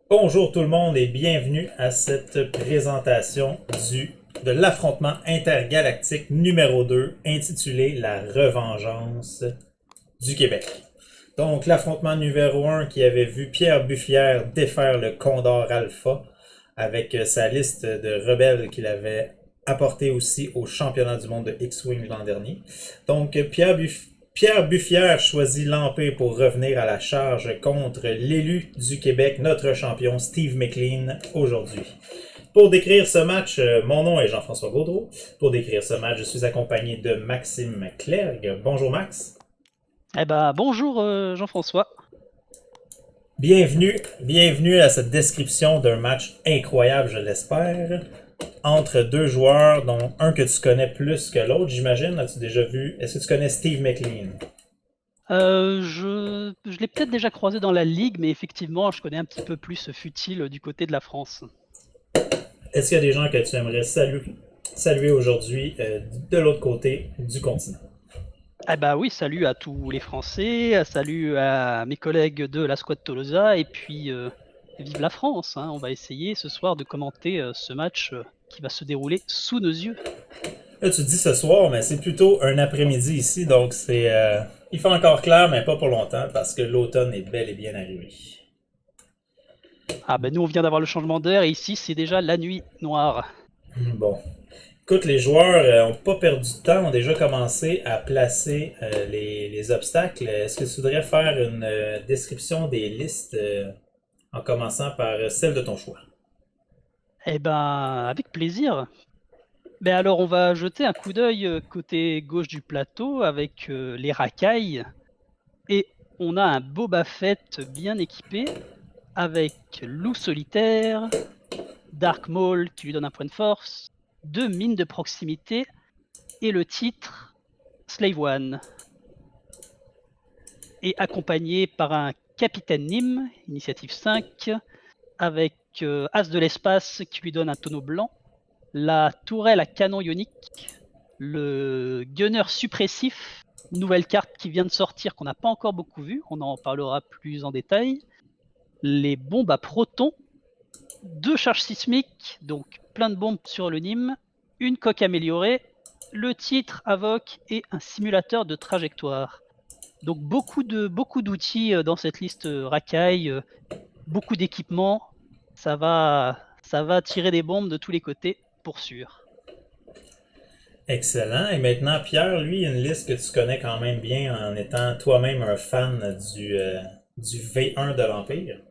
Bonjour tout le monde et bienvenue à cette présentation de l'affrontement intergalactique numéro 2 intitulé La Revengeance du Québec. Donc l'affrontement numéro un qui avait vu Pierre Buffière défaire le Condor Alpha avec sa liste de rebelles qu'il avait apporté aussi au championnat du monde de X-Wing l'an dernier. Donc Pierre Buffière choisit l'Empire pour revenir à la charge contre l'élu du Québec, notre champion Steve McLean, aujourd'hui. Pour décrire ce match, mon nom est Jean-François Gaudreau. Pour décrire ce match, je suis accompagné de Maxime Clergue. Bonjour Max. Bonjour Jean-François. Bienvenue à cette description d'un match incroyable, je l'espère, entre deux joueurs, dont un que tu connais plus que l'autre, j'imagine. As-tu déjà vu? Est-ce que tu connais Steve McLean? Je l'ai peut-être déjà croisé dans la ligue, mais effectivement, je connais un petit peu plus Futile du côté de la France. Est-ce qu'il y a des gens que tu aimerais saluer aujourd'hui de l'autre côté du continent? Oui, salut à tous les Français, salut à mes collègues de la Squad Tolosa, et puis vive la France, hein. On va essayer ce soir de commenter ce match qui va se dérouler sous nos yeux. Là, tu dis ce soir, mais c'est plutôt un après-midi ici, donc il fait encore clair, mais pas pour longtemps, parce que l'automne est bel et bien arrivé. Nous, on vient d'avoir le changement d'heure, et ici, c'est déjà la nuit noire. Bon. Écoute, les joueurs n'ont pas perdu de temps, ont déjà commencé à placer les obstacles. Est-ce que tu voudrais faire une description des listes en commençant par celle de ton choix? Avec plaisir. Alors, on va jeter un coup d'œil côté gauche du plateau avec les racailles. Et on a un Boba Fett bien équipé avec loup solitaire, Dark Maul qui lui donne un point de force, deux mines de proximité et le titre Slave One. Et accompagné par un Capitaine Nim, initiative 5, avec As de l'espace qui lui donne un tonneau blanc, la tourelle à canon ionique, le gunner suppressif, nouvelle carte qui vient de sortir qu'on n'a pas encore beaucoup vue, on en parlera plus en détail, les bombes à protons, deux charges sismiques, donc plein de bombes sur le Nîmes, une coque améliorée, le titre Avoc et un simulateur de trajectoire. Donc beaucoup d'outils dans cette liste racaille, beaucoup d'équipements, ça va tirer des bombes de tous les côtés pour sûr. Excellent. Et maintenant, Pierre, lui, une liste que tu connais quand même bien en étant toi-même un fan du V1 de l'Empire.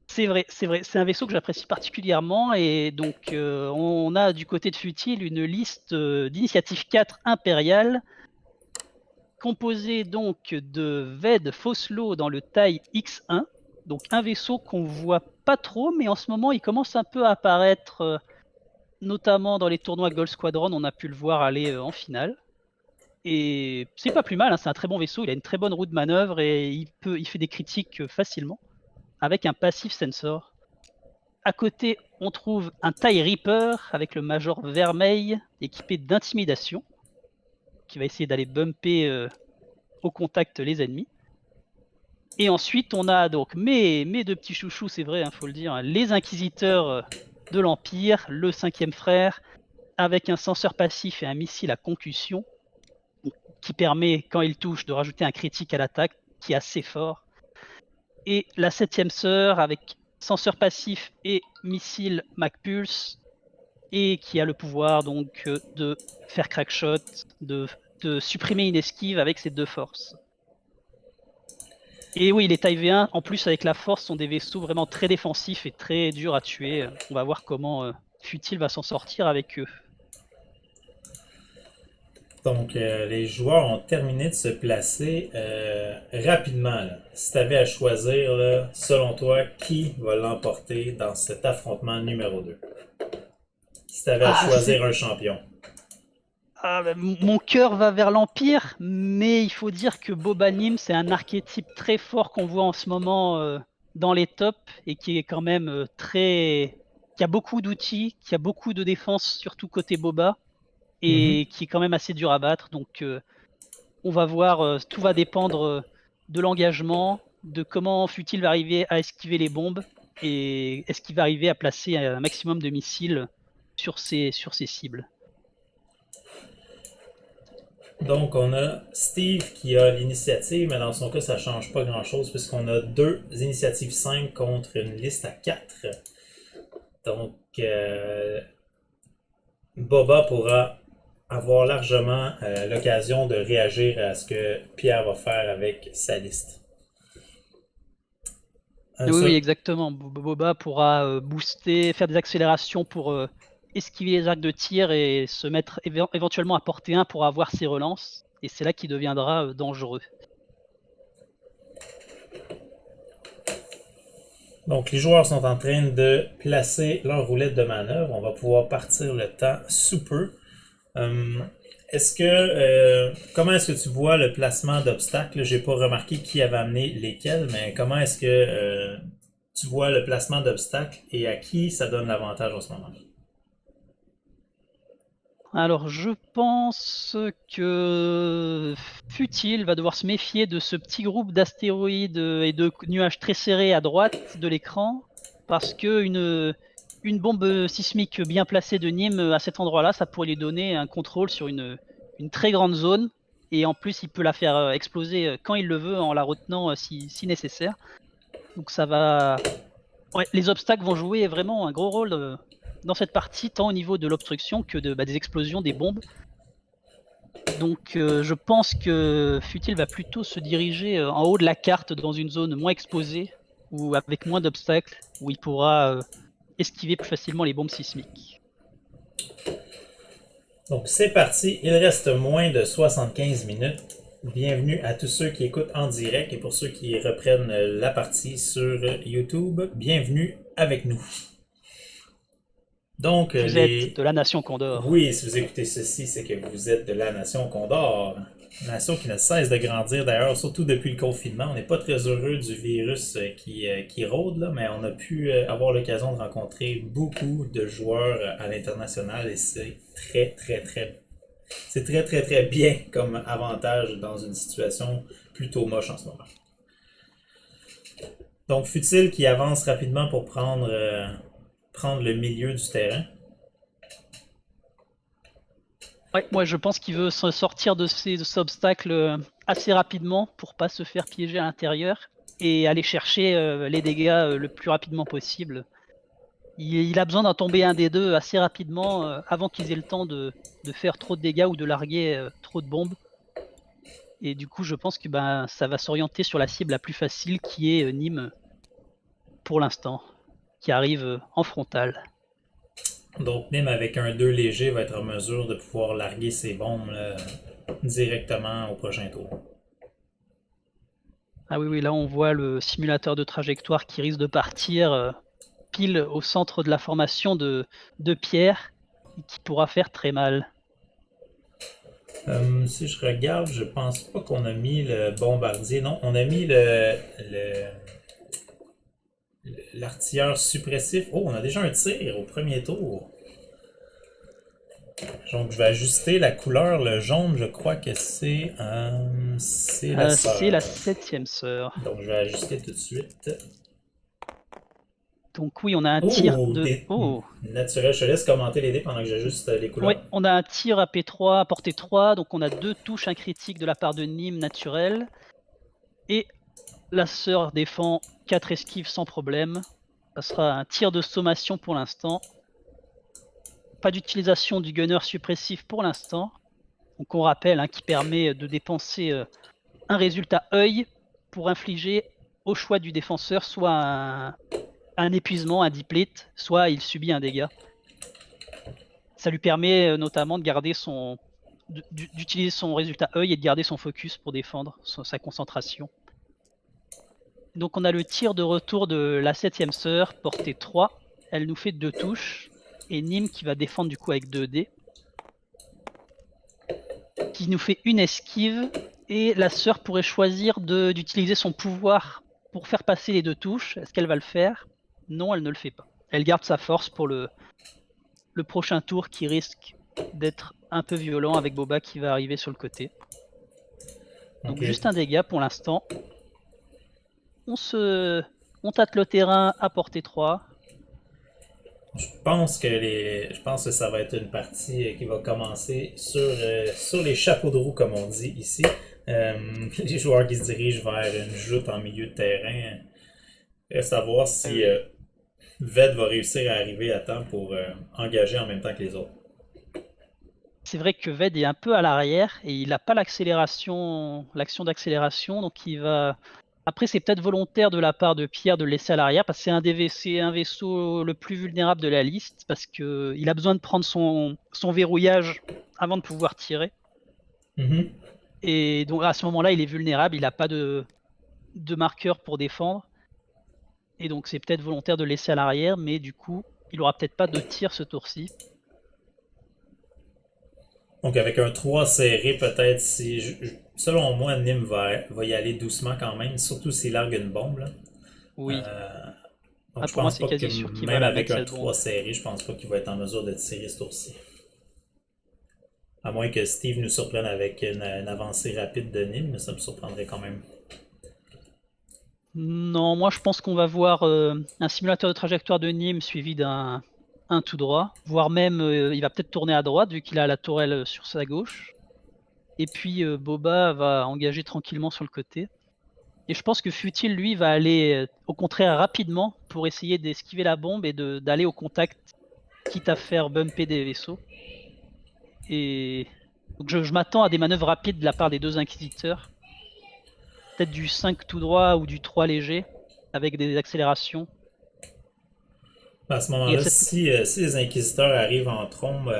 C'est vrai, c'est un vaisseau que j'apprécie particulièrement et donc on a du côté de Futile une liste d'initiative 4 impériale composée donc de Ved Foslo dans le taille X1, donc un vaisseau qu'on voit pas trop, mais en ce moment il commence un peu à apparaître, notamment dans les tournois Gold Squadron, on a pu le voir aller en finale. Et c'est pas plus mal, hein, c'est un très bon vaisseau, il a une très bonne roue de manœuvre et il fait des critiques facilement avec un passif sensor. À côté, on trouve un TIE Reaper avec le Major Vermeil équipé d'intimidation qui va essayer d'aller bumper au contact les ennemis. Et ensuite, on a donc mes deux petits chouchous, c'est vrai, il faut le dire, hein, les Inquisiteurs de l'Empire, le cinquième frère, avec un senseur passif et un missile à concussion qui permet, quand il touche, de rajouter un critique à l'attaque qui est assez fort. Et la septième sœur avec senseur passif et missile MacPulse et qui a le pouvoir donc de faire crackshot, de supprimer une esquive avec ses deux forces. Et oui, les taille V1, en plus avec la force, sont des vaisseaux vraiment très défensifs et très durs à tuer. On va voir comment Futile va s'en sortir avec eux. Donc, les joueurs ont terminé de se placer rapidement. Là. Si tu avais à choisir, là, selon toi, qui va l'emporter dans cet affrontement numéro 2? Si tu avais à Ah, choisir un champion. mon cœur va vers l'Empire, mais il faut dire que Boba Nim, c'est un archétype très fort qu'on voit en ce moment dans les tops et qui est quand même qui a beaucoup d'outils, qui a beaucoup de défense, surtout côté Boba, Mhm. et qui est quand même assez dur à battre. Donc on va voir, tout va dépendre de l'engagement, de comment Futil va arriver à esquiver les bombes. Et est-ce qu'il va arriver à placer un maximum de missiles sur ses cibles? Donc, on a Steve qui a l'initiative, mais dans son cas, ça change pas grand-chose puisqu'on a 2 initiatives 5 contre une liste à 4. Donc, Boba pourra avoir largement l'occasion de réagir à ce que Pierre va faire avec sa liste. Oui, exactement. Boba pourra booster, faire des accélérations pour esquiver les arcs de tir et se mettre éventuellement à portée 1 pour avoir ses relances. Et c'est là qu'il deviendra dangereux. Donc, les joueurs sont en train de placer leur roulette de manœuvre. On va pouvoir partir le temps sous peu. Comment est-ce que tu vois le placement d'obstacles? J'ai pas remarqué qui avait amené lesquels, mais comment est-ce que tu vois le placement d'obstacles et à qui ça donne l'avantage en ce moment? Alors, je pense que Futile va devoir se méfier de ce petit groupe d'astéroïdes et de nuages très serrés à droite de l'écran, parce que une bombe sismique bien placée de Nîmes à cet endroit-là, ça pourrait lui donner un contrôle sur une très grande zone, et en plus, il peut la faire exploser quand il le veut en la retenant si nécessaire. Donc ça va... Ouais, les obstacles vont jouer vraiment un gros rôle dans cette partie, tant au niveau de l'obstruction que des explosions, des bombes. Donc je pense que Futile va plutôt se diriger en haut de la carte dans une zone moins exposée ou avec moins d'obstacles, où il pourra esquiver plus facilement les bombes sismiques. Donc, c'est parti. Il reste moins de 75 minutes. Bienvenue à tous ceux qui écoutent en direct et pour ceux qui reprennent la partie sur YouTube, bienvenue avec nous. Donc, Vous êtes de la nation Condor. Oui, si vous écoutez ceci, c'est que vous êtes de la nation Condor. Une nation qui ne cesse de grandir d'ailleurs, surtout depuis le confinement. On n'est pas très heureux du virus qui rôde, là, mais on a pu avoir l'occasion de rencontrer beaucoup de joueurs à l'international et c'est très bien comme avantage dans une situation plutôt moche en ce moment. Donc, Futile qui avance rapidement pour prendre le milieu du terrain. Ouais, moi je pense qu'il veut se sortir de ces obstacles assez rapidement pour pas se faire piéger à l'intérieur et aller chercher les dégâts le plus rapidement possible. Il a besoin d'en tomber un des deux assez rapidement avant qu'ils aient le temps de faire trop de dégâts ou de larguer trop de bombes. Et du coup, je pense que ça va s'orienter sur la cible la plus facile qui est Nîmes pour l'instant, qui arrive en frontale. Donc Nîmes avec un 2 léger va être en mesure de pouvoir larguer ses bombes là, directement au prochain tour. Ah oui, là on voit le simulateur de trajectoire qui risque de partir pile au centre de la formation de Pierre, et qui pourra faire très mal. Si je regarde, je pense pas qu'on a mis le bombardier. Non, on a mis l'artilleur suppressif. Oh, on a déjà un tir au premier tour. Donc je vais ajuster la couleur. Le jaune, je crois que c'est la sœur. C'est la 7e sœur. Donc je vais ajuster tout de suite. Donc oui, on a un tir de... Des Oh, naturels. Je te laisse commenter les dés pendant que j'ajuste les couleurs. ouais, on a un tir à P3, à portée 3, donc on a 2 touches incritiques de la part de Nîmes naturel. Et la sœur défend 4 esquives sans problème. Ça sera un tir de sommation pour l'instant. Pas d'utilisation du gunner suppressif pour l'instant. Donc on rappelle qui permet de dépenser un résultat œil pour infliger au choix du défenseur soit un épuisement, un deplete, soit il subit un dégât. Ça lui permet notamment de garder d'utiliser son résultat œil et de garder son focus pour défendre sa concentration. Donc on a le tir de retour de la 7e sœur, portée 3. Elle nous fait 2 touches. Et Nîmes qui va défendre du coup avec 2 dés. Qui nous fait une esquive. Et la sœur pourrait choisir d'utiliser son pouvoir pour faire passer les 2 touches. Est-ce qu'elle va le faire? Non, elle ne le fait pas. Elle garde sa force pour le prochain tour qui risque d'être un peu violent avec Boba qui va arriver sur le côté. Donc juste un dégât pour l'instant. On se On tâte le terrain à portée 3. Je pense que ça va être une partie qui va commencer sur les chapeaux de roue, comme on dit ici. Les joueurs qui se dirigent vers une joute en milieu de terrain. Reste à savoir si Oui. Ved va réussir à arriver à temps pour engager en même temps que les autres. C'est vrai que Ved est un peu à l'arrière et il n'a pas l'action d'accélération, donc il va. Après, c'est peut-être volontaire de la part de Pierre de le laisser à l'arrière parce que c'est un vaisseau le plus vulnérable de la liste parce que il a besoin de prendre son verrouillage avant de pouvoir tirer. Mhm. Et donc à ce moment-là, il est vulnérable, il n'a pas de marqueur pour défendre. Et donc c'est peut-être volontaire de le laisser à l'arrière, mais du coup, il aura peut-être pas de tir ce tour-ci. Donc avec un 3 serré, peut-être si. Selon moi, Nim va y aller doucement quand même, surtout s'il largue une bombe. Là. Oui. Euh, donc Ah, je pour moi, pense c'est pas que quasi sûr qu'il va même la avec mettre un cette 3 bombe. serré, je pense pas qu'il va être en mesure de tirer ce tour-ci. À moins que Steve nous surprenne avec une avancée rapide de Nim, mais ça me surprendrait quand même. Non, moi je pense qu'on va voir un simulateur de trajectoire de Nîmes suivi d'un tout droit, voire même il va peut-être tourner à droite vu qu'il a la tourelle sur sa gauche. Et puis Boba va engager tranquillement sur le côté. Et je pense que Futile, lui, va aller au contraire rapidement pour essayer d'esquiver la bombe et d'aller au contact, quitte à faire bumper des vaisseaux. Et donc je m'attends à des manœuvres rapides de la part des deux inquisiteurs. Peut-être du 5 tout droit ou du 3 léger, avec des accélérations. À ce Et à moment-là, cette si les inquisiteurs arrivent en trombe,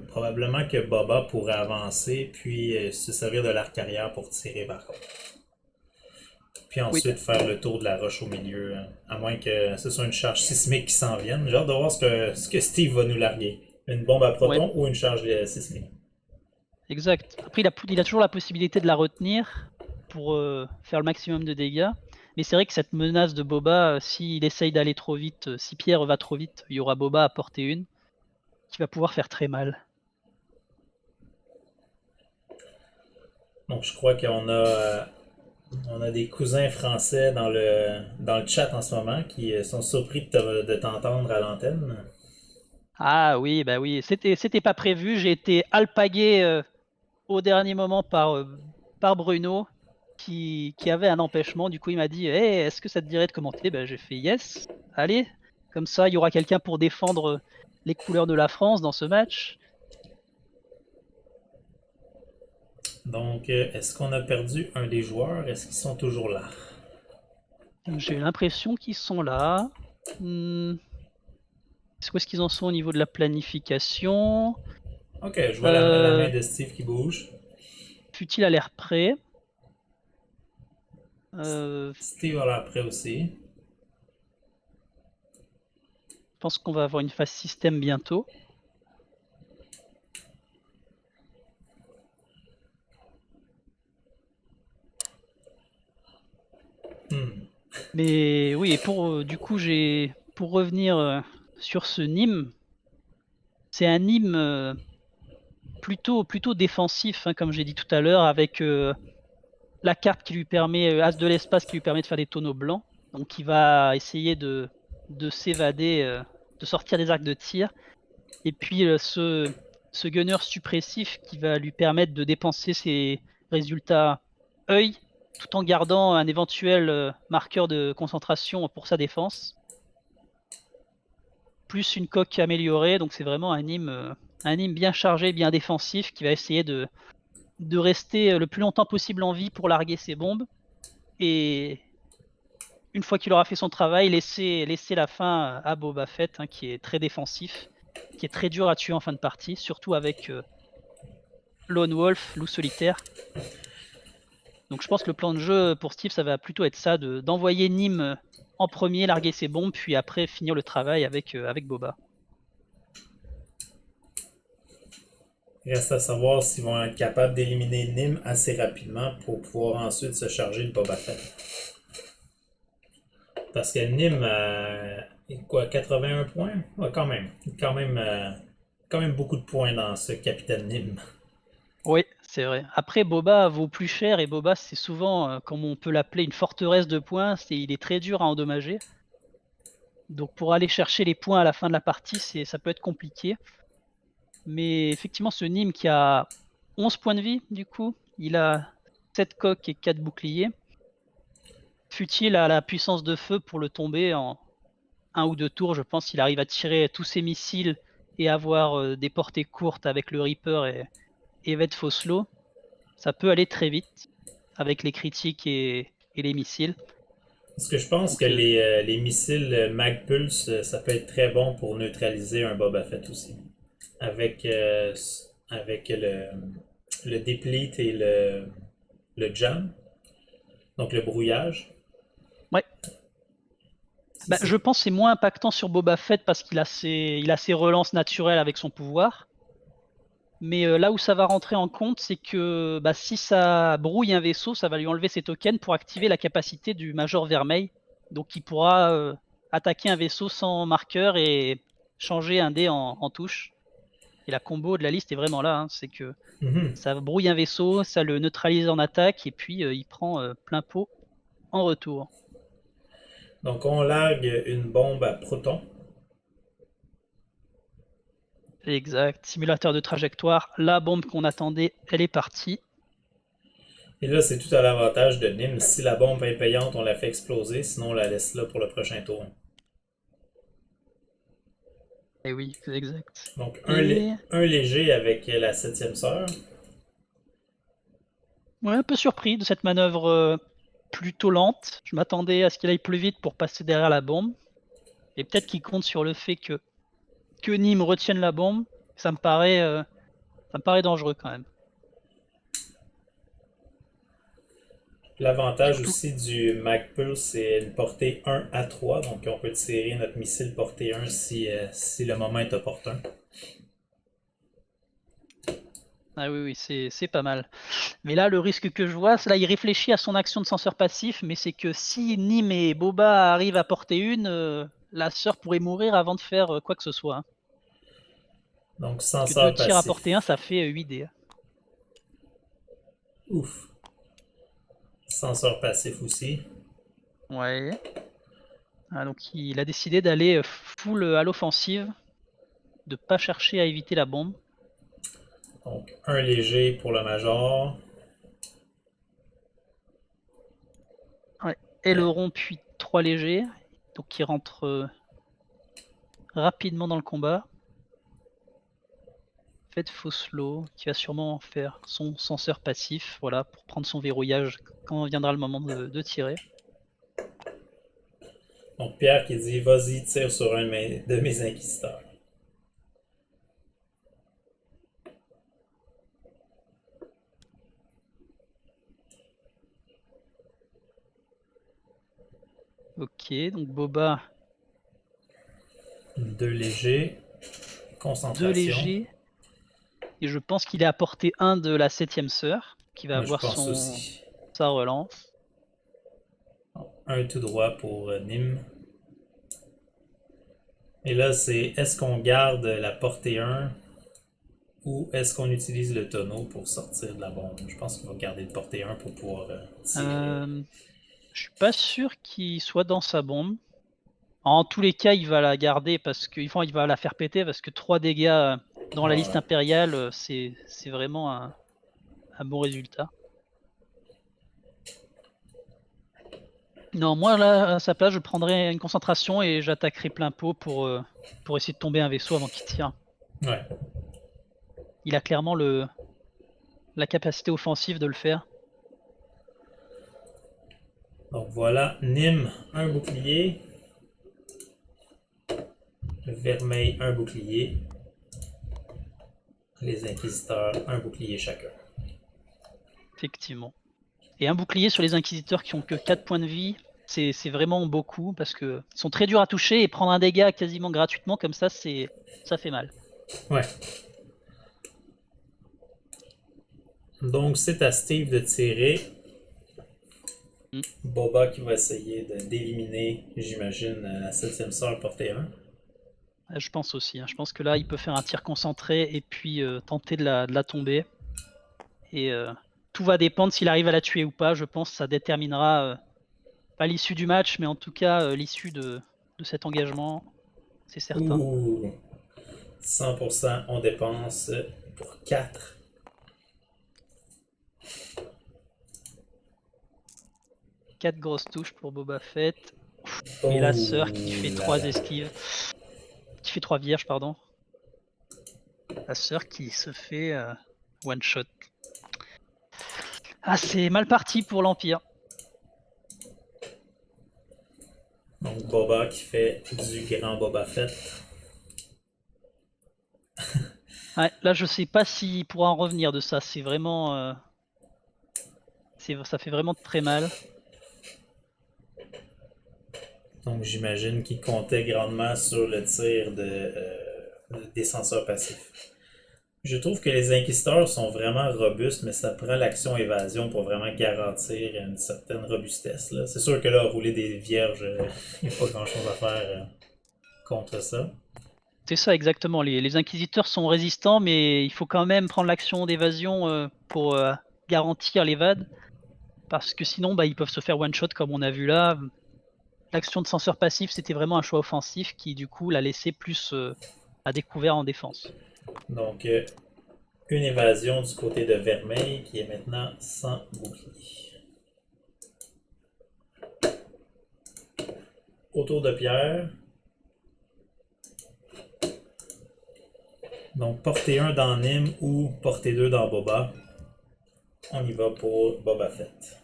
probablement que Boba pourrait avancer puis se servir de l'arc arrière pour tirer par contre. Puis Oui, ensuite faire le tour de la roche au milieu, à moins que ce soit une charge sismique qui s'en vienne. J'ai hâte de voir ce que Steve va nous larguer. Une bombe à ouais, protons ou une charge sismique. exact. Après, il a toujours la possibilité de la retenir pour faire le maximum de dégâts. Mais c'est vrai que cette menace de Boba, s'il essaye d'aller trop vite, si Pierre va trop vite, il y aura Boba à portée une, qui va pouvoir faire très mal. Donc je crois on a des cousins français dans le chat en ce moment qui sont surpris de t'entendre à l'antenne. Ah oui, bah oui, c'était pas prévu. J'ai été alpagué au dernier moment par Bruno, qui avait un empêchement. Du coup, il m'a dit hey, est-ce que ça te dirait de commenter? Bah, j'ai fait yes, allez, comme ça, il y aura quelqu'un pour défendre les couleurs de la France dans ce match. Donc, est-ce qu'on a perdu un des joueurs? Est-ce qu'ils sont toujours là? J'ai l'impression qu'ils sont là. Où est-ce qu'ils en sont au niveau de la planification? Ok, je vois la main euh, de Steve qui bouge. Fut-il à l'air prêt? Je Steve a l'air prêt aussi. pense qu'on va avoir une phase système bientôt. Hmm. Mais oui, et du coup, pour revenir sur ce Nîmes, c'est un Nîmes plutôt défensif, hein, comme j'ai dit tout à l'heure, avec la carte qui lui permet, As de l'espace qui lui permet de faire des tonneaux blancs. Donc il va essayer de s'évader, de sortir des arcs de tir. Et puis ce gunner suppressif qui va lui permettre de dépenser ses résultats œil tout en gardant un éventuel marqueur de concentration pour sa défense. Plus une coque améliorée, donc c'est vraiment un Nîmes bien chargé, bien défensif qui va essayer de rester le plus longtemps possible en vie pour larguer ses bombes. Et une fois qu'il aura fait son travail, laisser la fin à Boba Fett, hein, qui est très défensif, qui est très dur à tuer en fin de partie, surtout avec Lone Wolf, loup solitaire. Donc je pense que le plan de jeu pour Steve, ça va plutôt être ça, d'envoyer Nîmes en premier, larguer ses bombes, puis après finir le travail avec Boba. Il reste à savoir s'ils vont être capables d'éliminer Nim assez rapidement pour pouvoir ensuite se charger de Boba Fett. Parce que Nim, quoi, 81 points? Ouais, quand même beaucoup de points dans ce Capitaine Nim. Oui, c'est vrai. Après, Boba vaut plus cher et Boba, c'est souvent, comme on peut l'appeler, une forteresse de points. Il est très dur à endommager. Donc pour aller chercher les points à la fin de la partie, ça peut être compliqué. Mais effectivement, ce Nîmes qui a 11 points de vie, du coup, il a 7 coques et 4 boucliers. Fut-il à la puissance de feu pour le tomber en 1 ou 2 tours, je pense qu'il arrive à tirer tous ses missiles et avoir des portées courtes avec le Reaper et Ved Foslo. Ça peut aller très vite avec les critiques et les missiles. Parce que je pense que Donc, les missiles Magpulse, ça peut être très bon pour neutraliser un Boba Fett aussi. Avec, avec le deplete et le jam, donc le brouillage. ouais. Ça, Je pense que c'est moins impactant sur Boba Fett parce qu'il a ses relances naturelles avec son pouvoir. Mais là où ça va rentrer en compte, c'est que si ça brouille un vaisseau, ça va lui enlever ses tokens pour activer la capacité du Major Vermeil. Donc il pourra attaquer un vaisseau sans marqueur et changer un dé en touche. Et la combo de la liste est vraiment là, hein. C'est que Mhm. ça brouille un vaisseau, ça le neutralise en attaque et puis il prend plein pot en retour. Donc on largue une bombe à proton. Exact. Simulateur de trajectoire. La bombe qu'on attendait, elle est partie. Et là, c'est tout à l'avantage de Nim. Si la bombe est payante, on la fait exploser. Sinon, on la laisse là pour le prochain tour. Et oui, c'est exact. Donc, Et un léger avec la septième sœur. ouais, un peu surpris de cette manœuvre plutôt lente. Je m'attendais à ce qu'il aille plus vite pour passer derrière la bombe. Et peut-être qu'il compte sur le fait que Nîmes retienne la bombe. Ça me paraît dangereux quand même. L'avantage Surtout, aussi du Magpulse, c'est une portée 1 à 3. Donc, on peut tirer notre missile portée 1 si le moment est opportun. ah oui, oui, c'est pas mal. Mais là, le risque que je vois, c'est là, il réfléchit à son action de censeur passif, mais c'est que si Nîmes et Boba arrivent à porter une, la sœur pourrait mourir avant de faire quoi que ce soit, hein. Donc, Parce que 2 censeur tirs à portée 1, passif. ça fait 8 dés. Ouf. Censeur passif aussi. Ouais. Ah, donc il a décidé d'aller full à l'offensive, de pas chercher à éviter la bombe. Donc, un léger pour le Major. Ouais. Aileron puis 3 légers, donc qui rentre rapidement dans le combat. Faites faux slow, qui va sûrement faire son censeur passif, voilà, pour prendre son verrouillage quand viendra le moment de tirer. Donc, Pierre qui dit vas-y, tire sur un de mes inquisiteurs. Ok, donc Boba, Deux légers. 2 Concentration. légers, et je pense qu'il est à portée 1 de la 7ème sœur, qui va Moi, je avoir pense aussi. sa relance. Un tout droit pour Nîmes. Et là, c'est est-ce qu'on garde la portée 1 ou est-ce qu'on utilise le tonneau pour sortir de la bombe? Je pense qu'on va garder le portée 1 pour pouvoir tirer. Je suis pas sûr qu'il soit dans sa bombe. En tous les cas, il va la garder parce que il va la faire péter parce que 3 dégâts dans la Ah liste ouais. impériale, c'est vraiment un bon résultat. Non, moi là, à sa place, je prendrais une concentration et j'attaquerai plein pot pour essayer de tomber un vaisseau avant qu'il tire. Ouais. Il a clairement la capacité offensive de le faire. Donc voilà, Nîmes, un bouclier. Vermeil, un bouclier. Les inquisiteurs, un bouclier chacun. Effectivement. Et un bouclier sur les inquisiteurs qui ont que 4 points de vie, c'est vraiment beaucoup parce que ils sont très durs à toucher et prendre un dégât quasiment gratuitement comme ça, ça fait mal. Ouais. Donc c'est à Steve de tirer. Mm. Boba qui va essayer d'éliminer, j'imagine, la septième sœur portée 1. Je pense aussi, hein. Je pense que là, il peut faire un tir concentré et puis tenter de la tomber. Et tout va dépendre s'il arrive à la tuer ou pas. Je pense que ça déterminera pas l'issue du match, mais en tout cas l'issue de cet engagement, c'est certain. Ouh, 100% on dépense pour 4. Quatre grosses touches pour Boba Fett. Et Oh la sœur qui fait là 3 là. esquives. Qui fait 3 vierges, pardon. La sœur qui se fait one shot. Ah, c'est mal parti pour l'Empire. Donc Boba qui fait du grand Boba Fett. Ouais, là, je sais pas s'il pourra en revenir de ça. C'est vraiment. Ça fait vraiment très mal. Donc j'imagine qu'il comptait grandement sur le tir des censeurs passifs. Je trouve que les inquisiteurs sont vraiment robustes, mais ça prend l'action évasion pour vraiment garantir une certaine robustesse, là. C'est sûr que là, rouler des vierges, il n'y a pas grand chose à faire contre ça. C'est ça, exactement. Les inquisiteurs sont résistants, mais il faut quand même prendre l'action d'évasion pour garantir l'évade. Parce que sinon, ils peuvent se faire one-shot comme on a vu là. L'action de censeur passif, c'était vraiment un choix offensif qui, du coup, l'a laissé plus à découvert en défense. Donc, une évasion du côté de Vermeil qui est maintenant sans bouclier. Autour de Pierre. Donc, portée 1 dans Nîmes ou portée 2 dans Boba. On y va pour Boba Fett.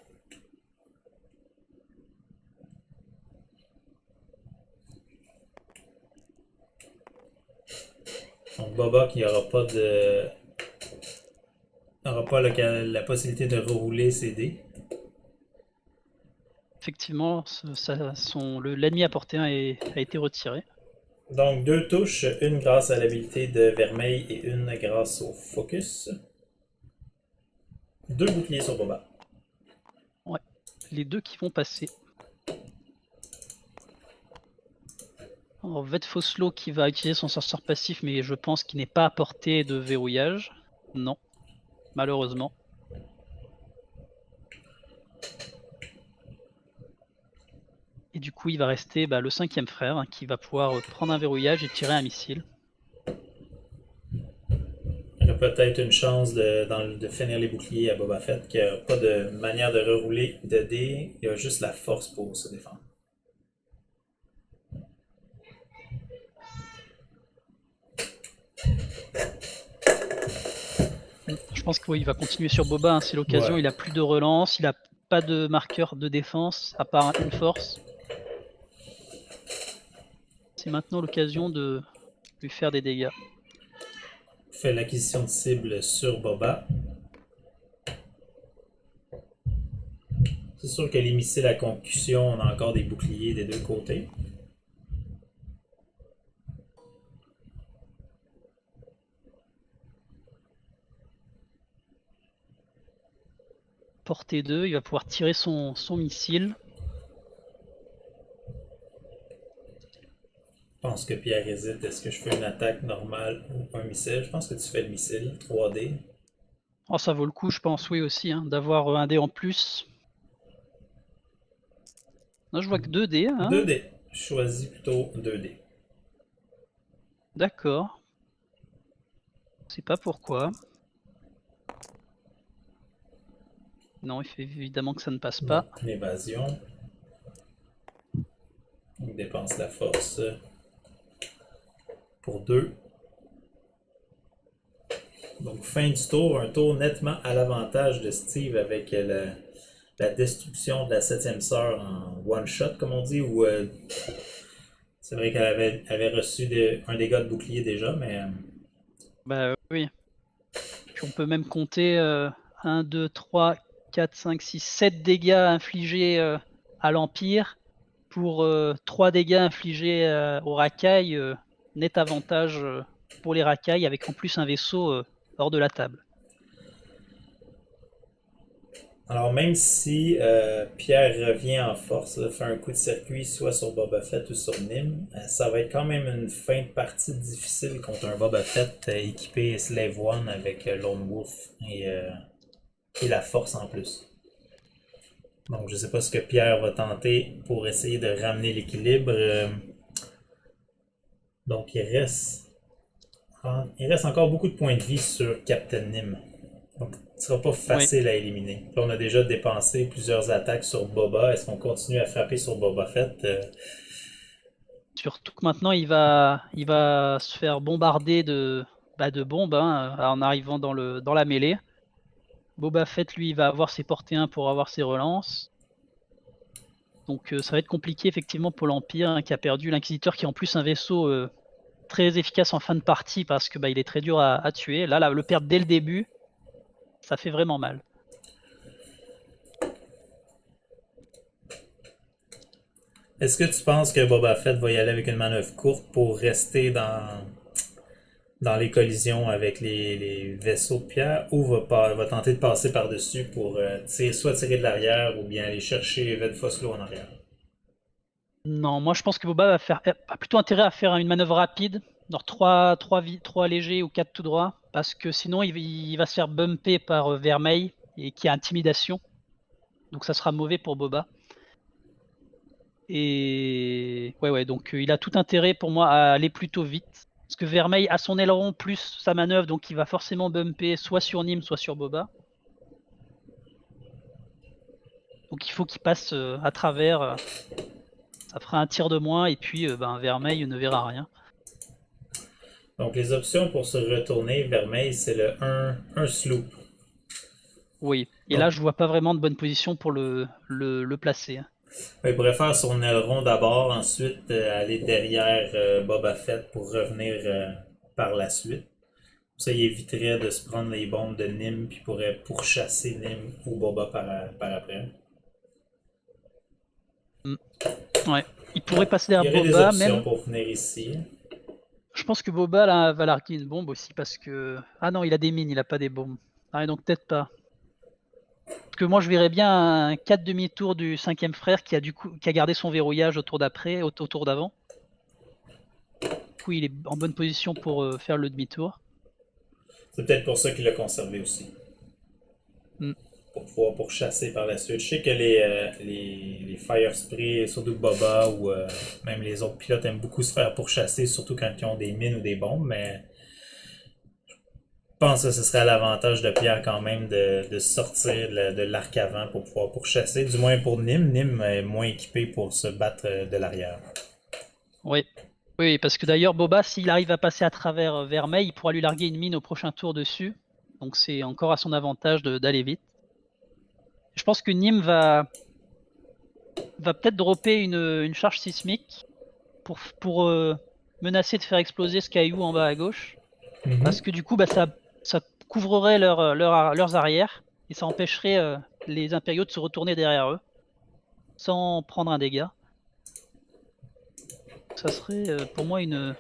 Donc, Boba qui n'aura pas la possibilité de rerouler ses dés. Effectivement, l'ennemi à portée 1 a été retiré. Donc, 2 touches, une grâce à l'habilité de Vermeil et une grâce au focus. 2 boucliers sur Boba. Ouais, les deux qui vont passer. Alors, Vetfoslo qui va utiliser son sorcier passif, mais je pense qu'il n'est pas à portée de verrouillage. Non, malheureusement. Et du coup, il va rester le 5e frère hein, qui va pouvoir prendre un verrouillage et tirer un missile. Il y a peut-être une chance de finir les boucliers à Boba Fett, qui n'a pas de manière de rerouler de dés. Il a juste la force pour se défendre. Je pense qu'il va continuer sur Boba, hein, c'est l'occasion. Ouais. Il a plus de relance, il a pas de marqueur de défense à part une force. C'est maintenant l'occasion de lui faire des dégâts. Fait l'acquisition de cible sur Boba. C'est sûr que les missiles à concussion, on a encore des boucliers des deux côtés. Portée 2, il va pouvoir tirer son missile. Je pense que Pierre hésite. Est-ce que je fais une attaque normale ou un missile? Je pense que tu fais le missile 3D. Oh, ça vaut le coup, je pense, oui aussi, hein, d'avoir un dé en plus. Non, je vois que 2 dés. Hein. 2D. Je choisis plutôt 2D. D'accord. Je sais pas pourquoi. Non, il fait évidemment que ça ne passe pas. Donc, l'évasion. Il dépense la force pour 2. Donc, fin du tour. Un tour nettement à l'avantage de Steve avec la destruction de la 7e sœur en one-shot, comme on dit. Ou c'est vrai qu'elle avait reçu un dégât de bouclier déjà, mais Bah oui. Puis on peut même compter 1, 2, 3, 4, 5, 6, 7 dégâts infligés à l'Empire pour 3 dégâts infligés aux racailles. Net avantage pour les racailles avec en plus un vaisseau hors de la table. alors, même si Pierre revient en force, fait un coup de circuit soit sur Boba Fett ou sur Nîmes, ça va être quand même une fin de partie difficile contre un Boba Fett équipé Slave One avec Lone Wolf et et la force en plus. Donc, je sais pas ce que Pierre va tenter pour essayer de ramener l'équilibre. Donc, il reste encore beaucoup de points de vie sur Captain Nim. Donc, ce sera pas Oui. facile à éliminer. Là, on a déjà dépensé plusieurs attaques sur Boba. Est-ce qu'on continue à frapper sur Boba Fett? Surtout que maintenant il va se faire bombarder de bombes hein, en arrivant dans la mêlée. Boba Fett lui il va avoir ses portées 1 pour avoir ses relances. Donc ça va être compliqué effectivement pour l'Empire hein, qui a perdu l'Inquisiteur qui est en plus un vaisseau très efficace en fin de partie parce que il est très dur à tuer. Là, le perdre dès le début, ça fait vraiment mal. Est-ce que tu penses que Boba Fett va y aller avec une manœuvre courte pour rester dans les collisions avec les vaisseaux de pierre ou va tenter de passer par-dessus pour soit tirer de l'arrière ou bien aller chercher Ved Foslo en arrière? Non, moi je pense que Boba a plutôt intérêt à faire une manœuvre rapide, genre 3 légers ou 4 tout droit, parce que sinon il va se faire bumper par Vermeil et qui a intimidation. Donc ça sera mauvais pour Boba. Et ouais, donc il a tout intérêt pour moi à aller plutôt vite. Parce que Vermeil a son aileron plus sa manœuvre, donc il va forcément bumper soit sur Nîmes, soit sur Boba. Donc il faut qu'il passe à travers. Ça fera un tir de moins et puis Vermeil ne verra rien. Donc les options pour se retourner Vermeil, c'est le un sloop. Oui, et là Donc, je vois pas vraiment de bonne position pour le placer. Hein. il pourrait faire son aileron d'abord, ensuite aller derrière Boba Fett pour revenir par la suite. Ça, il éviterait de se prendre les bombes de Nim, puis pourrait pourchasser Nim ou Boba par après. Mm. Ouais. Il pourrait passer derrière Il y aurait des Boba, options même. pour venir ici. Je pense que Boba là, va larguer une bombe aussi parce que. Ah non, il a des mines, il a pas des bombes. Ah, donc peut-être pas. Parce que moi je verrais bien un 4 demi-tour du 5e frère qui a gardé son verrouillage au tour d'après, au tour d'avant. Du coup, il est en bonne position pour faire le demi-tour. C'est peut-être pour ça qu'il l'a conservé aussi. Mm. Pour pouvoir pourchasser par la suite. Je sais que les Fire Spray, surtout Boba ou même les autres pilotes aiment beaucoup se faire pourchasser, surtout quand ils ont des mines ou des bombes, mais je pense que ce serait à l'avantage de Pierre quand même de sortir de l'arc avant pour pouvoir pourchasser, du moins pour Nim. Nim est moins équipé pour se battre de l'arrière. Oui. Oui, parce que d'ailleurs, Boba, s'il arrive à passer à travers Vermeil, il pourra lui larguer une mine au prochain tour dessus. Donc c'est encore à son avantage d'aller vite. Je pense que Nîmes va peut-être dropper une charge sismique pour menacer de faire exploser ce caillou en bas à gauche. Parce que du coup, ça couvrerait leurs arrières et ça empêcherait les impériaux de se retourner derrière eux sans prendre un dégât. Ça serait pour moi une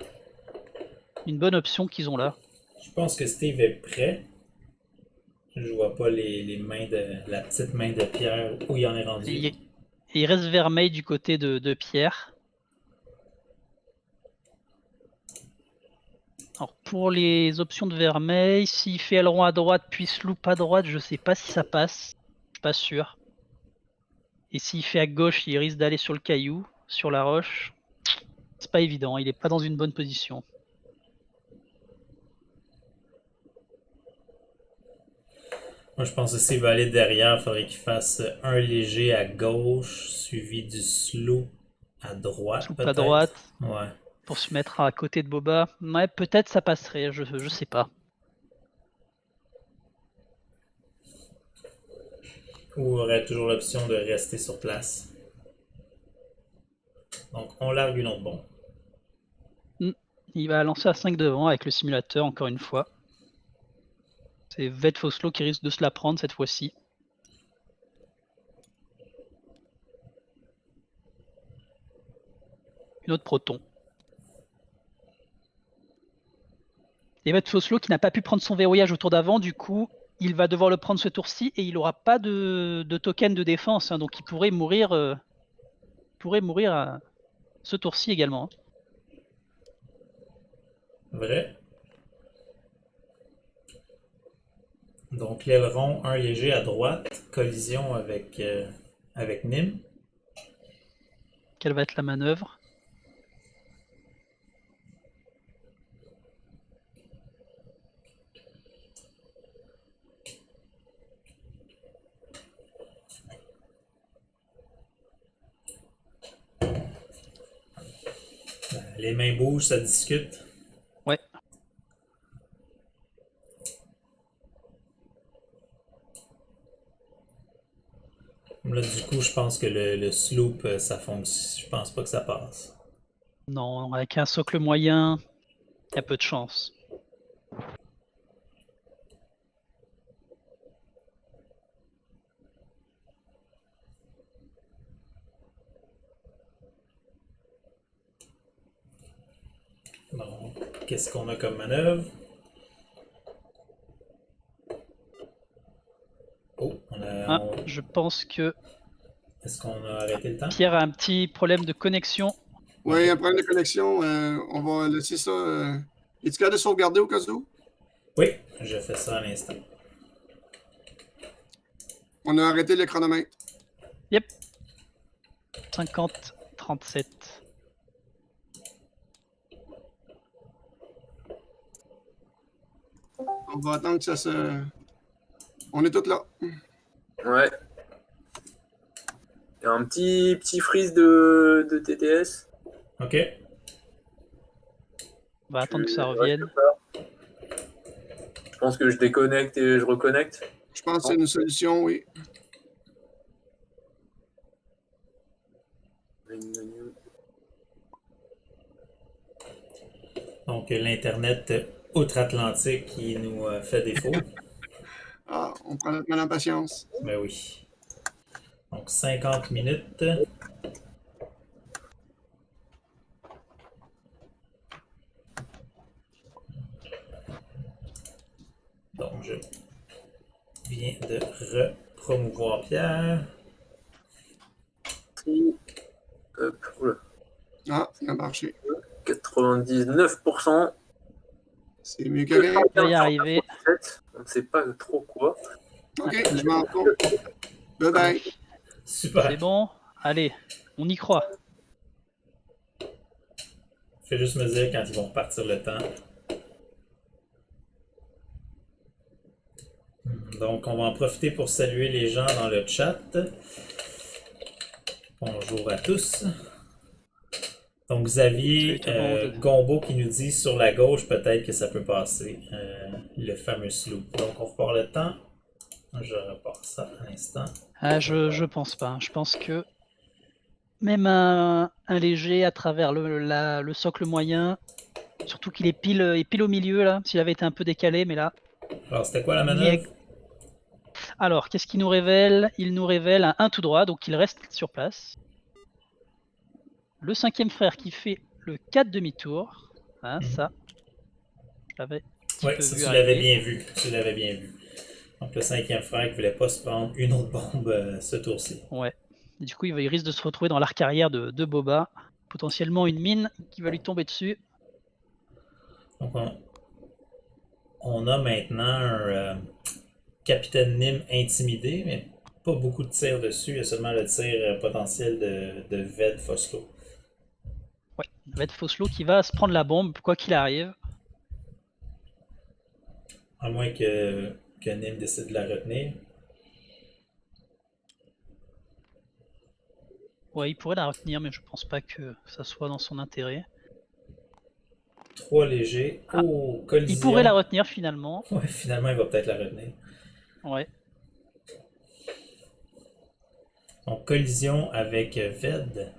bonne option qu'ils ont là. Je pense que Steve est prêt. Je vois pas les mains la petite main de Pierre où il en est Et rendu. il reste Vermeil du côté de Pierre. Alors pour les options de Vermeil, s'il fait aileron à droite puis sloop à droite, je sais pas si ça passe. Je suis pas sûr. Et s'il fait à gauche, il risque d'aller sur le caillou, sur la roche. C'est pas évident, il est pas dans une bonne position. Moi, je pense que s'il veut aller derrière, il faudrait qu'il fasse un léger à gauche, suivi du slow à droite, Sloop à peut-être. droite Ouais. pour se mettre à côté de Boba. Ouais, peut-être ça passerait, je sais pas. Ou aurait toujours l'option de rester sur place. Donc, on largue une autre bombe. Il va lancer à 5 devant avec le simulateur encore une fois. C'est Ved Foslo qui risque de se la prendre cette fois-ci. Une autre proton. Et Ved Foslo qui n'a pas pu prendre son verrouillage au tour d'avant, du coup, il va devoir le prendre ce tour-ci et il n'aura pas de token de défense, hein, donc il pourrait mourir à ce tour-ci également. Vrai? Donc l'aileron, un léger à droite, collision avec Nîmes. Quelle va être la manœuvre? Les mains bougent, ça discute. Ouais. Là, du coup, je pense que le sloop, ça fonctionne. Je pense pas que ça passe. Non, avec un socle moyen, il y a peu de chance. Bon, qu'est-ce qu'on a comme manœuvre? Oh, Ah, je pense que est-ce qu'on a arrêté le temps? Pierre a un petit problème de connexion. Oui, un problème de connexion. On va laisser ça. Es-tu capable de sauvegarder au cas où? Oui, je fais ça à l'instant. On a arrêté le chronomètre. Yep. 50, 37. On va attendre que ça se. On est tous là. Ouais. Il y a un petit freeze de TTS. Ok. On va attendre que ça Tu revienne. restes pas. Je pense que je déconnecte et je reconnecte. Je pense que c'est une solution, oui. Donc, l'Internet outre-Atlantique qui nous fait défaut. Ah, on prend notre mal en patience. Ben oui. Donc, 50 minutes. Donc, je viens de repromouvoir Pierre. Hop, oula. Ah, ça a marché. 99%. C'est mieux que rien. On va y arriver. On ne sait pas trop quoi. OK, je m'en rends. Bye bye. Super. C'est bon. Allez, on y croit. Fais juste me dire quand ils vont repartir le temps. Donc, on va en profiter pour saluer les gens dans le chat. Bonjour à tous. Donc, Xavier Salut tout le monde. Gombo qui nous dit sur la gauche, peut-être que ça peut passer, le fameux sloop. Donc, on repart le temps. Je repars ça à l'instant. Ah, je pense pas. Je pense que même un léger à travers le socle moyen, surtout qu'il est pile au milieu là, s'il avait été un peu décalé, mais là. Alors, c'était quoi la manœuvre? Alors, qu'est-ce qu'il nous révèle? Il nous révèle un 1 tout droit, donc il reste sur place. Le 5e frère qui fait le 4 demi-tour. Hein, ça, je l'avais Oui, peu ça vu tu l'avais arriver. bien vu. Tu l'avais bien vu. Donc, le 5e frère qui voulait pas se prendre une autre bombe ce tour-ci. Ouais. Et du coup, il risque de se retrouver dans l'arc arrière de Boba. Potentiellement une mine qui va lui tomber dessus. Donc, on a maintenant un capitaine Nîmes intimidé, mais pas beaucoup de tirs dessus. Il y a seulement le tir potentiel de Ved Foslo. Ouais, il va être Foslo qui va se prendre la bombe, quoi qu'il arrive. À moins que Nîmes décide de la retenir. Ouais, il pourrait la retenir, mais je pense pas que ça soit dans son intérêt. 3 légers. Ah, Oh, collision. il pourrait la retenir finalement. Ouais, finalement, il va peut-être la retenir. Ouais. Donc, collision avec Ved.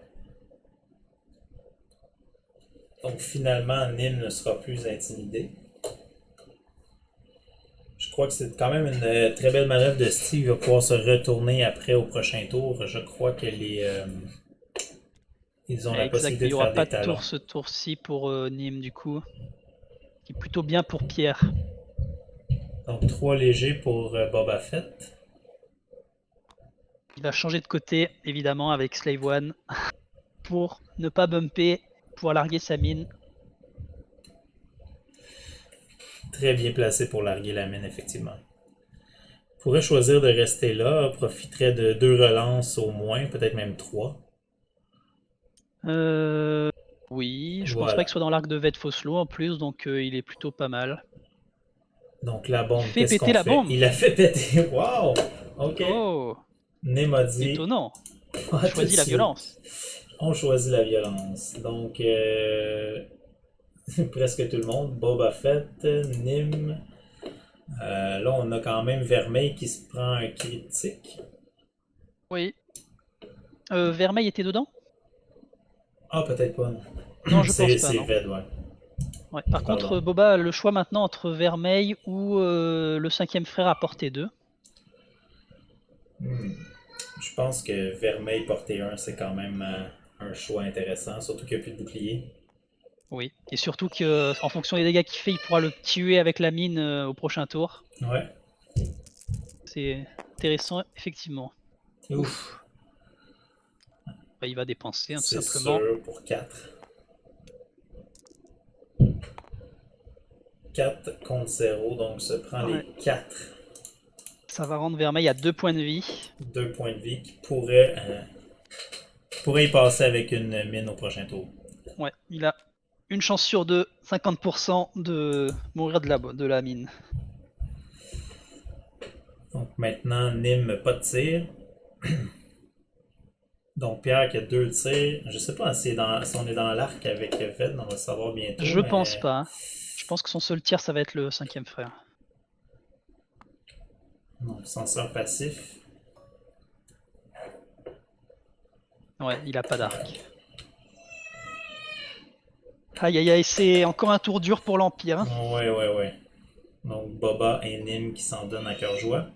Donc, finalement, Nîmes ne sera plus intimidé. Je crois que c'est quand même une très belle manœuvre de Steve. Il va pouvoir se retourner après au prochain tour. Je crois que ils ont la Exact. possibilité Il n'y de aura faire pas des de talons. tour ce tour-ci pour Nîmes du coup. Qui est plutôt bien pour Pierre. Donc 3 légers pour Boba Fett. Il va changer de côté, évidemment, avec Slave One. Pour ne pas bumper, pouvoir larguer sa mine. Très bien placé pour larguer la mine, effectivement. Pourrait choisir de rester là, profiterait de 2 relances au moins, peut-être même 3. Oui, je pense pas Voilà. qu'il soit dans l'arc de Ved Foslo en plus, donc il est plutôt pas mal. Donc la Il bombe, fait qu'est-ce péter qu'on la fait? bombe. Il a fait péter. Wow! Ok. Oh, Nim a dit. étonnant. Pas Il tout de choisit la suite. violence. On choisit la violence. Donc, presque tout le monde. Boba Fett, Nim. Là, on a quand même Vermeil qui se prend un critique. Oui. Vermeil était dedans? Ah, peut-être pas, non. Non, je pense pas, C'est non. Ved, ouais. Ouais. Par contre, Pardon. Boba a le choix maintenant entre Vermeil ou le 5e frère à portée 2. Je pense que Vermeil portée 1, c'est quand même un choix intéressant, surtout qu'il n'y a plus de bouclier. Oui. Et surtout que en fonction des dégâts qu'il fait, il pourra le tuer avec la mine au prochain tour. Ouais. C'est intéressant, effectivement. Ouf. Bah, il va dépenser, tout C'est simplement. sûr pour 4. 4 contre 0, donc se prend Ouais. les 4. Ça va rendre Vermeil à 2 points de vie. 2 points de vie qui pourrait y passer avec une mine au prochain tour. Ouais, il a une chance sur 2, 50% de mourir de la mine. Donc maintenant, Nim, pas de tir. Donc Pierre qui a 2 tirs. Je sais pas si on est dans l'arc avec Ved, on va le savoir bientôt. Je mais... pense pas. Je pense que son seul tir, ça va être le 5e frère. Donc censeur passif. Ouais, il a pas d'arc. Aïe aïe aïe, c'est encore un tour dur pour l'Empire. Hein. Ouais. Donc Boba et Nim qui s'en donnent à cœur joie.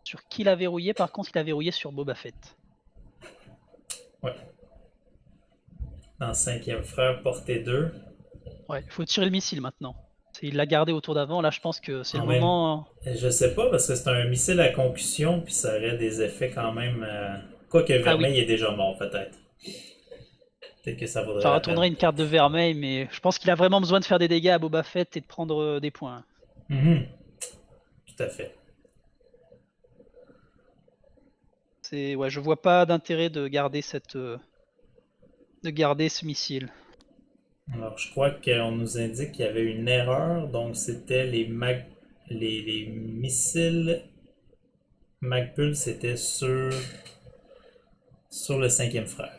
Sur qui l'a verrouillé, par contre, il a verrouillé sur Boba Fett. Ouais. Dans 5e frère, portée 2. Ouais, il faut tirer le missile maintenant. Il l'a gardé au tour d'avant, là je pense que c'est le Même, moment. je sais pas, parce que c'est un missile à concussion, puis ça aurait des effets quand même. Quoique Vermeil est déjà mort, peut-être. Peut-être que ça vaudrait Ça la retournerait peine. une carte de Vermeil, mais je pense qu'il a vraiment besoin de faire des dégâts à Boba Fett et de prendre des points. Mhm. Tout à fait. Ouais, je vois pas d'intérêt de garder ce missile. Alors, je crois qu'on nous indique qu'il y avait une erreur, donc c'était les missiles Magpul, c'était sur le 5e frère.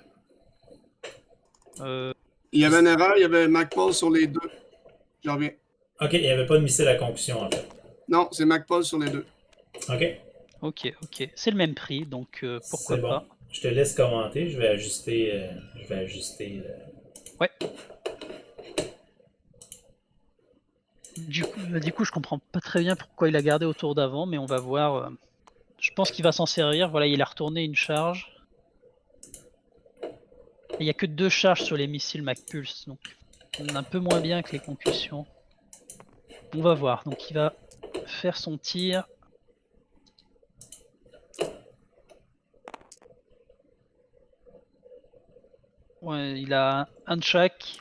Il y avait une erreur, il y avait MacPaul sur les 2. J'en reviens. Ok, il n'y avait pas de missile à concussion en fait. Non, c'est MacPaul sur les 2. Ok, Ok. C'est le même prix, donc pourquoi c'est bon. pas. Je te laisse commenter, je vais ajuster. Ouais. Du coup, je comprends pas très bien pourquoi il a gardé au tour d'avant, mais on va voir. Je pense qu'il va s'en servir. Voilà, il a retourné une charge. Il n'y a que 2 charges sur les missiles MacPulse, donc on est un peu moins bien que les concussions. On va voir. Donc il va faire son tir. Ouais, il a un de chaque.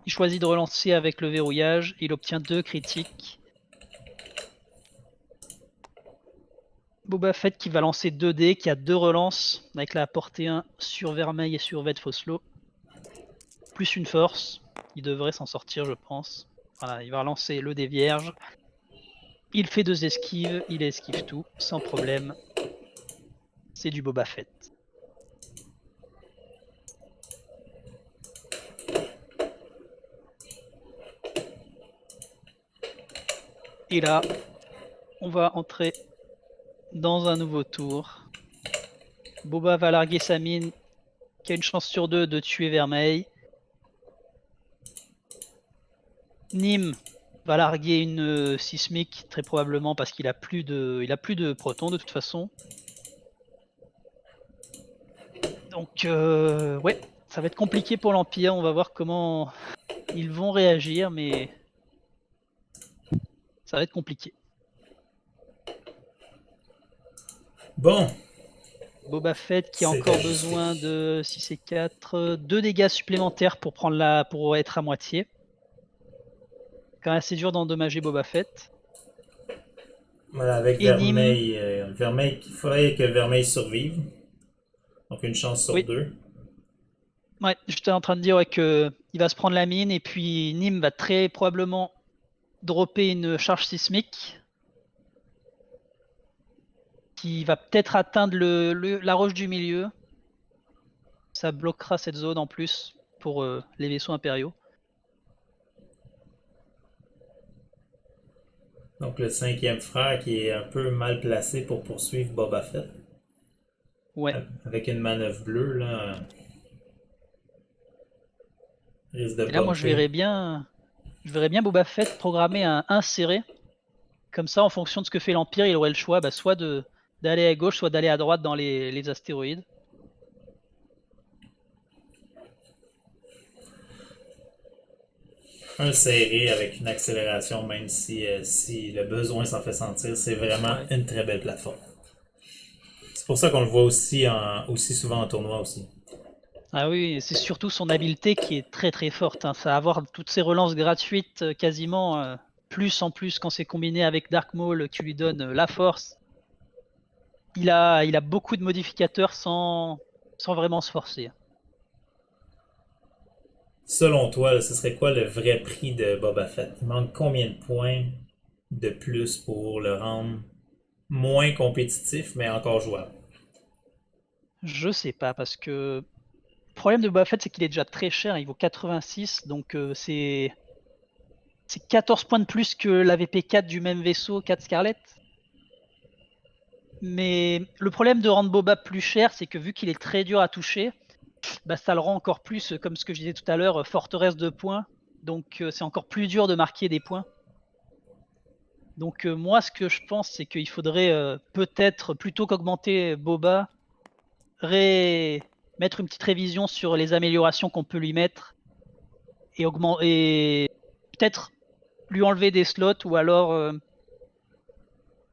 Il choisit de relancer avec le verrouillage. Il obtient 2 critiques. Boba Fett qui va lancer 2 dés, qui a 2 relances avec la portée 1 sur Vermeil et sur Ved Foslo. Plus une force. Il devrait s'en sortir, je pense. Voilà, il va relancer le dé vierge. Il fait 2 esquives, il esquive tout, sans problème. C'est du Boba Fett. Et là, on va entrer dans un nouveau tour. Boba va larguer sa mine, qui a une chance sur 2 de tuer Vermeil. Nim va larguer une sismique, très probablement parce qu'il a plus de protons de toute façon. Donc ouais, ça va être compliqué pour l'Empire. On va voir comment ils vont réagir, mais ça va être compliqué. Bon, Boba Fett qui a c'est encore ajusté. besoin de 6 et 4, 2 dégâts supplémentaires pour pour être à moitié. Quand même assez dur d'endommager Boba Fett. Voilà, avec Et Nîmes, Vermeil, Vermeil, il faudrait que Vermeil survive. Donc une chance sur oui, deux. ouais, j'étais en train de dire ouais, que il va se prendre la mine et puis Nîmes va très probablement dropper une charge sismique qui va peut-être atteindre la roche du milieu. Ça bloquera cette zone en plus pour les vaisseaux impériaux. Donc le cinquième frère qui est un peu mal placé pour poursuivre Boba Fett. Ouais. Avec une manœuvre bleue, là, risque de Et là, moi, bumper. je verrais bien Boba Fett programmer un inséré. Comme ça, en fonction de ce que fait l'Empire, il aurait le choix soit d'aller à gauche, soit d'aller à droite dans les astéroïdes. Un serré avec une accélération, même si le besoin s'en fait sentir, c'est vraiment Ouais. une très belle plateforme. C'est pour ça qu'on le voit aussi souvent en tournoi aussi. Ah oui, c'est surtout son habileté qui est très très forte. Hein. Ça va avoir toutes ces relances gratuites quasiment plus en plus quand c'est combiné avec Dark Maul qui lui donne la force. Il a beaucoup de modificateurs sans vraiment se forcer. Selon toi, là, ce serait quoi le vrai prix de Boba Fett? Il manque combien de points de plus pour le rendre moins compétitif, mais encore jouable? Je sais pas parce que le problème de Boba Fett c'est qu'il est déjà très cher, il vaut 86 donc c'est 14 points de plus que la VP4 du même vaisseau 4 Scarlet. Mais le problème de rendre Boba plus cher, c'est que vu qu'il est très dur à toucher, ça le rend encore plus, comme ce que je disais tout à l'heure, forteresse de points. Donc c'est encore plus dur de marquer des points. Donc moi, ce que je pense, c'est qu'il faudrait peut-être, plutôt qu'augmenter Boba, mettre une petite révision sur les améliorations qu'on peut lui mettre et peut-être lui enlever des slots ou alors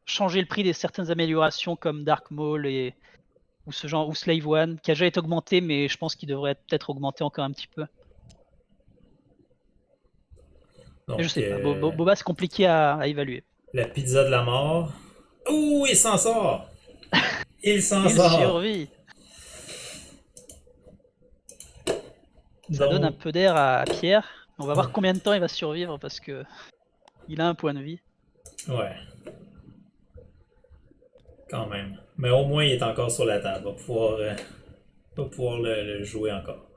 changer le prix de certaines améliorations comme Dark Maul ou ce genre ou Slave One qui a déjà été augmenté, mais je pense qu'il devrait peut-être augmenter encore un petit peu. Mais je Donc, sais pas, Boba c'est compliqué à évaluer. la pizza de la mort. Ouh, il s'en sort! Il s'en Il sort! survit. Ça donne un Donc, peu d'air à Pierre. On va voir ouais. combien de temps il va survivre parce que il a un point de vie. Ouais, quand même. Mais au moins, il est encore sur la table. Va pouvoir le jouer encore.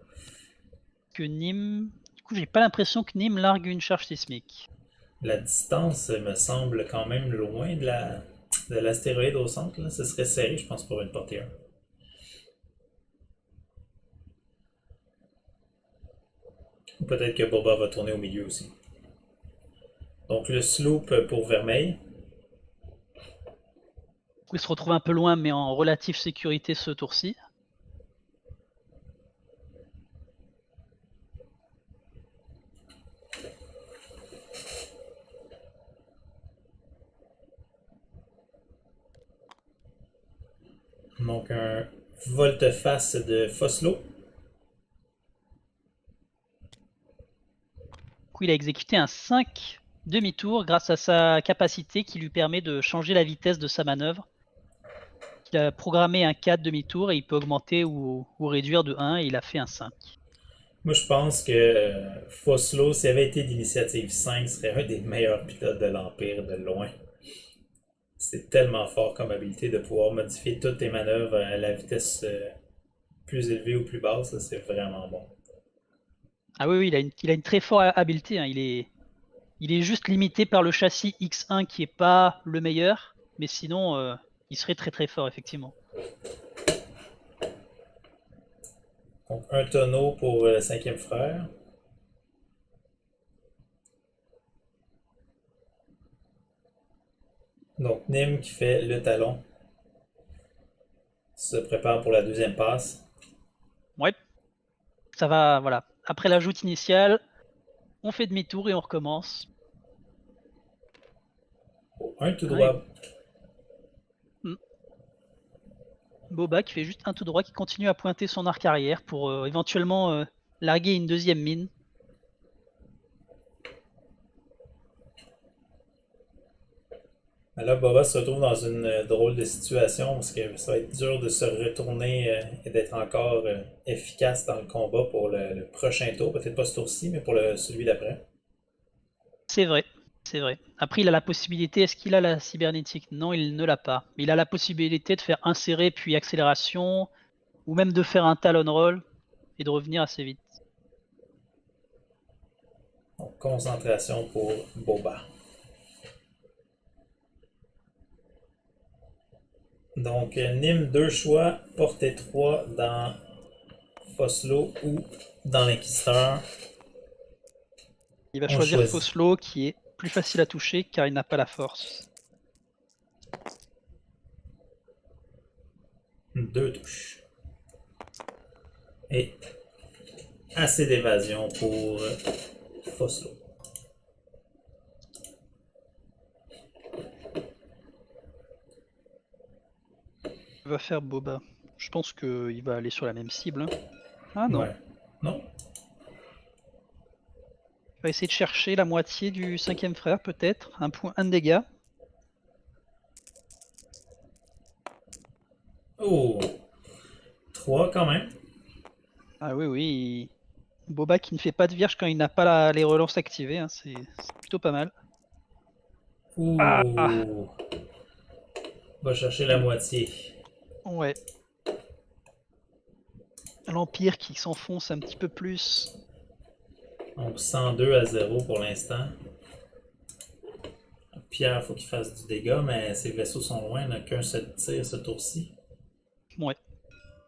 Que Nîmes. Du coup, j'ai pas l'impression que Nîmes largue une charge sismique. La distance me semble quand même loin de l'astéroïde au centre. Là. Ce serait serré, je pense, pour une portée 1. Ou peut-être que Boba va tourner au milieu aussi. Donc le sloop pour Vermeil. Il se retrouve un peu loin, mais en relative sécurité ce tour-ci. Donc un volte-face de Foslo. Du coup, il a exécuté un 5 demi-tour grâce à sa capacité qui lui permet de changer la vitesse de sa manœuvre. Il a programmé un 4 demi-tour et il peut augmenter ou réduire de 1 et il a fait un 5. Moi, je pense que Foslo, s'il avait été d'initiative 5, serait un des meilleurs pilotes de l'Empire de loin. C'est tellement fort comme habilité de pouvoir modifier toutes tes manœuvres à la vitesse plus élevée ou plus basse. C'est vraiment bon. Ah oui, il a une très forte habileté. Hein. Il est juste limité par le châssis X1 qui est pas le meilleur, mais sinon, il serait très très fort effectivement. Donc un tonneau pour le cinquième frère. Donc Nim qui fait le talon se prépare pour la deuxième passe. Ouais, ça va, voilà. Après l'ajout initial, on fait demi-tour et on recommence. Oh, un tout Hein, et droit. Boba qui fait juste un tout droit qui continue à pointer son arc arrière pour éventuellement larguer une deuxième mine. Là, Boba se retrouve dans une drôle de situation parce que ça va être dur de se retourner et d'être encore efficace dans le combat pour le prochain tour. Peut-être pas ce tour-ci, mais pour celui d'après. C'est vrai, c'est vrai. Après, il a la possibilité, est-ce qu'il a la cybernétique? Non, il ne l'a pas. Mais il a la possibilité de faire insérer puis accélération, ou même de faire un talon roll et de revenir assez vite. Donc, concentration pour Boba. Donc, Nîmes, deux choix. Portée 3 dans Foslo ou dans l'Inquisiteur. Il va On choisir choisit. Foslo qui est plus facile à toucher car il n'a pas la force. Deux touches. Et assez d'évasion pour Foslo. Il va faire Boba. Je pense qu'il va aller sur la même cible. Hein. Ah non. Ouais. Non? Il va essayer de chercher la moitié du cinquième frère peut-être. Un point, un de dégâts. Oh! 3 quand même. Ah oui, oui. Boba qui ne fait pas de vierge quand il n'a pas les relances activées. Hein. C'est plutôt pas mal. Ouh! Ah. Va chercher la moitié. Ouais. L'Empire qui s'enfonce un petit peu plus. Donc 102 à 0 pour l'instant. Pierre, faut qu'il fasse du dégât, mais ses vaisseaux sont loin, il n'a qu'un seul tir ce tour-ci. Ouais.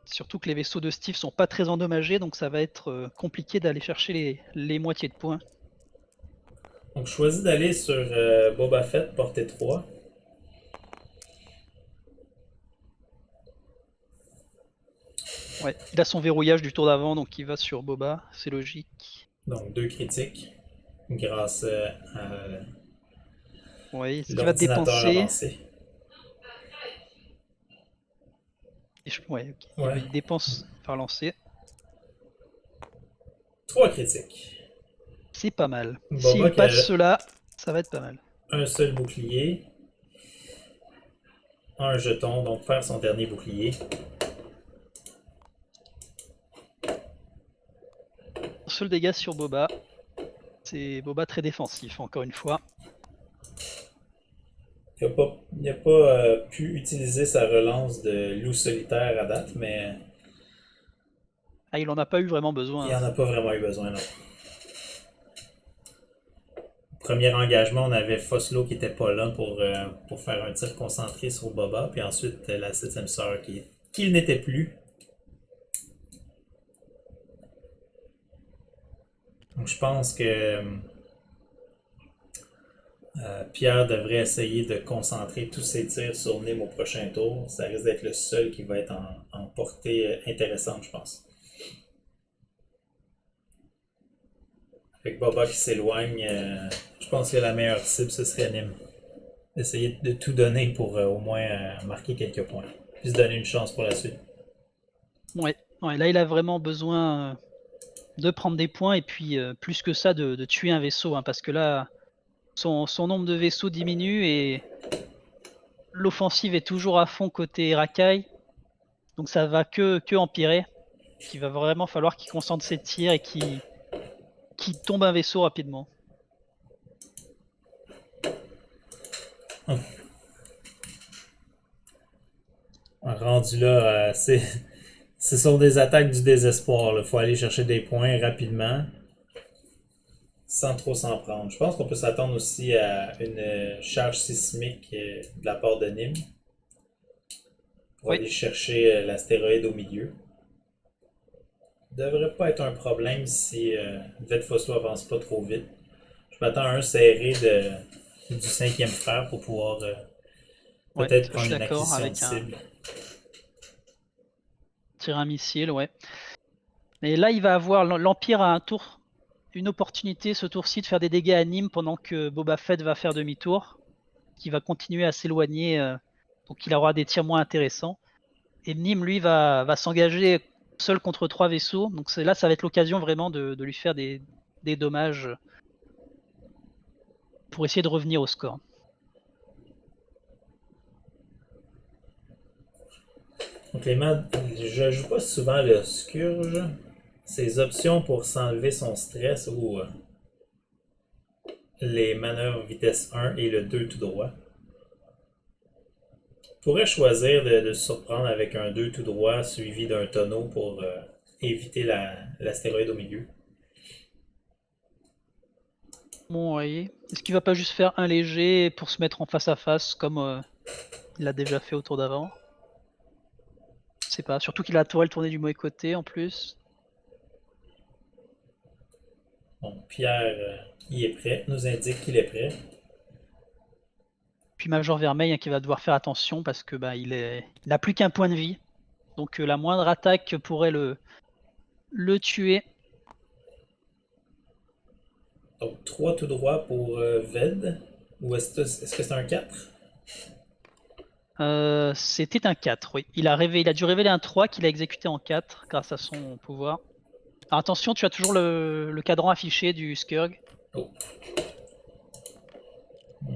Surtout que les vaisseaux de Steve sont pas très endommagés, donc ça va être compliqué d'aller chercher les moitiés de points. Donc je choisis d'aller sur Boba Fett, portée 3. Ouais, il a son verrouillage du tour d'avant, donc il va sur Boba, c'est logique. Donc 2 critiques grâce à Ouais, ce qu'il va l'ordinateur dépenser. avancé. Ouais, ok. Ouais. Il dépense par lancer. 3 critiques. C'est pas mal. Boba S'il qui a passe cela, ça va être pas mal. un seul bouclier. Un jeton, donc faire son dernier bouclier. Seul dégât sur Boba. C'est Boba très défensif, encore une fois. Il n'a pas pu utiliser sa relance de loup solitaire à date, mais Ah, il en a pas eu vraiment il besoin. n'en a pas vraiment eu besoin. Non. Premier engagement, on avait Foslo qui était pas là pour faire un tir concentré sur Boba, puis ensuite la septième sœur qui n'était plus. Donc je pense que Pierre devrait essayer de concentrer tous ses tirs sur Nîmes au prochain tour. Ça risque d'être le seul qui va être en portée intéressante, je pense. Avec Boba qui s'éloigne, je pense que la meilleure cible, ce serait Nîmes. Essayer de tout donner pour au moins marquer quelques points. Puis se donner une chance pour la suite. Ouais, là il a vraiment besoin de prendre des points et puis plus que ça de tuer un vaisseau, hein, parce que là son nombre de vaisseaux diminue et l'offensive est toujours à fond côté Rakai, donc ça va que empirer. Il va vraiment falloir qu'il concentre ses tirs et qu'il tombe un vaisseau rapidement. Rendu là, ce sont des attaques du désespoir. Il faut aller chercher des points rapidement sans trop s'en prendre. Je pense qu'on peut s'attendre aussi à une charge sismique de la part de Nîmes pour Oui. aller chercher l'astéroïde au milieu. Devrait pas être un problème si Vetfosso avance pas trop vite. Je m'attends à un serré du cinquième frère pour pouvoir peut-être je suis prendre une d'accord acquisition avec de cible. Tirer un missile, ouais. Et là, il va avoir l'Empire à un tour, une opportunité ce tour-ci de faire des dégâts à Nîmes pendant que Boba Fett va faire demi-tour, qui va continuer à s'éloigner, donc il aura des tirs moins intéressants. Et Nîmes, lui, va s'engager seul contre 3 vaisseaux, donc là, ça va être l'occasion vraiment de lui faire des dommages pour essayer de revenir au score. Clément, je joue pas souvent le Scourge. Ses options pour s'enlever son stress ou les manœuvres vitesse 1 et le 2 tout droit. Je pourrais choisir de se surprendre avec un 2 tout droit suivi d'un tonneau pour éviter l'astéroïde au milieu. Bon, oui. Est-ce qu'il va pas juste faire un léger pour se mettre en face à face comme il l'a déjà fait au tour d'avant? Je sais pas, surtout qu'il a la tourelle tournée du mauvais côté en plus. Bon, Pierre, il est prêt, nous indique qu'il est prêt. Puis Major Vermeil hein, qui va devoir faire attention parce que bah, il a plus qu'un point de vie. Donc la moindre attaque pourrait le tuer. Donc 3 tout droit pour Ved. Ou est-ce que c'est un 4? C'était un 4, oui. Il a dû révéler un 3 qu'il a exécuté en 4 grâce à son pouvoir. Alors attention, tu as toujours le cadran affiché du Skurg. Oh.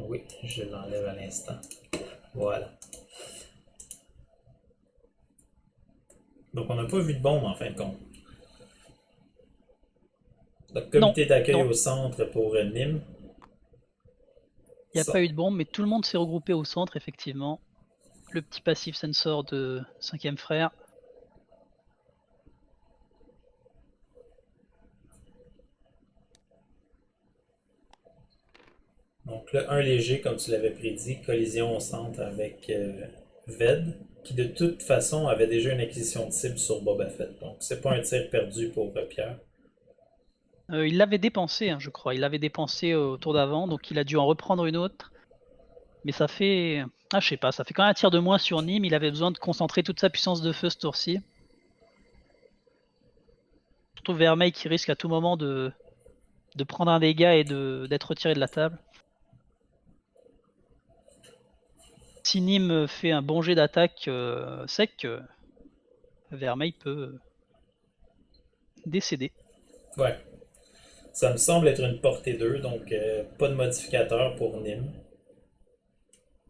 Oui, je l'enlève à l'instant. Voilà. Donc on n'a pas vu de bombe en fin de compte. Donc comité d'accueil non. au centre pour Nîmes. Il n'y a pas eu de bombe, mais tout le monde s'est regroupé au centre, effectivement. Le petit passif sensor de 5e frère. Donc là, un léger, comme tu l'avais prédit, collision au centre avec Ved, qui de toute façon avait déjà une acquisition de cible sur Boba Fett. Donc c'est pas un tir perdu pour Pierre. Il l'avait dépensé, hein, je crois. Il l'avait dépensé au tour d'avant, donc il a dû en reprendre une autre. Mais ça fait... Ah, je sais pas, ça fait quand même un tir de moins sur Nîmes. Il avait besoin de concentrer toute sa puissance de feu ce tour-ci. Surtout Vermeil qui risque à tout moment de prendre un dégât et d'être retiré de la table. Si Nîmes fait un bon jet d'attaque sec, Vermeil peut décéder. Ouais. Ça me semble être une portée 2, donc pas de modificateur pour Nîmes.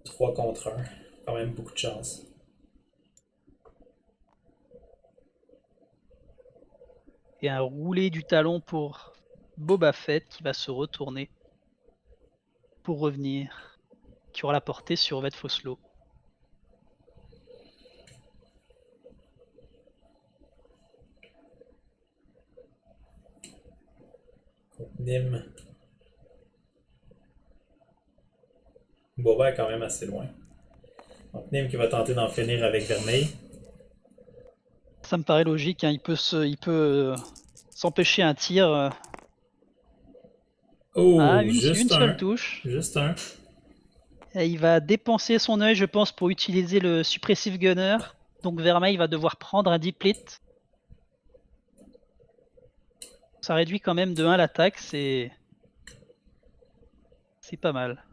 3 contre 1. Quand même beaucoup de chance. Et un roulé du talon pour Boba Fett qui va se retourner pour revenir, qui aura la portée sur Ved Foslo. Nîmes. Boba est quand même assez loin. Donc Nîmes qui va tenter d'en finir avec Vermeil. Ça me paraît logique, hein. Il peut s'empêcher un tir. Oh, Une juste seule un. touche. Juste un. Et il va dépenser son œil, je pense, pour utiliser le Suppressive Gunner. Donc Vermeil va devoir prendre un deplete. Ça réduit quand même de 1 l'attaque, c'est pas mal.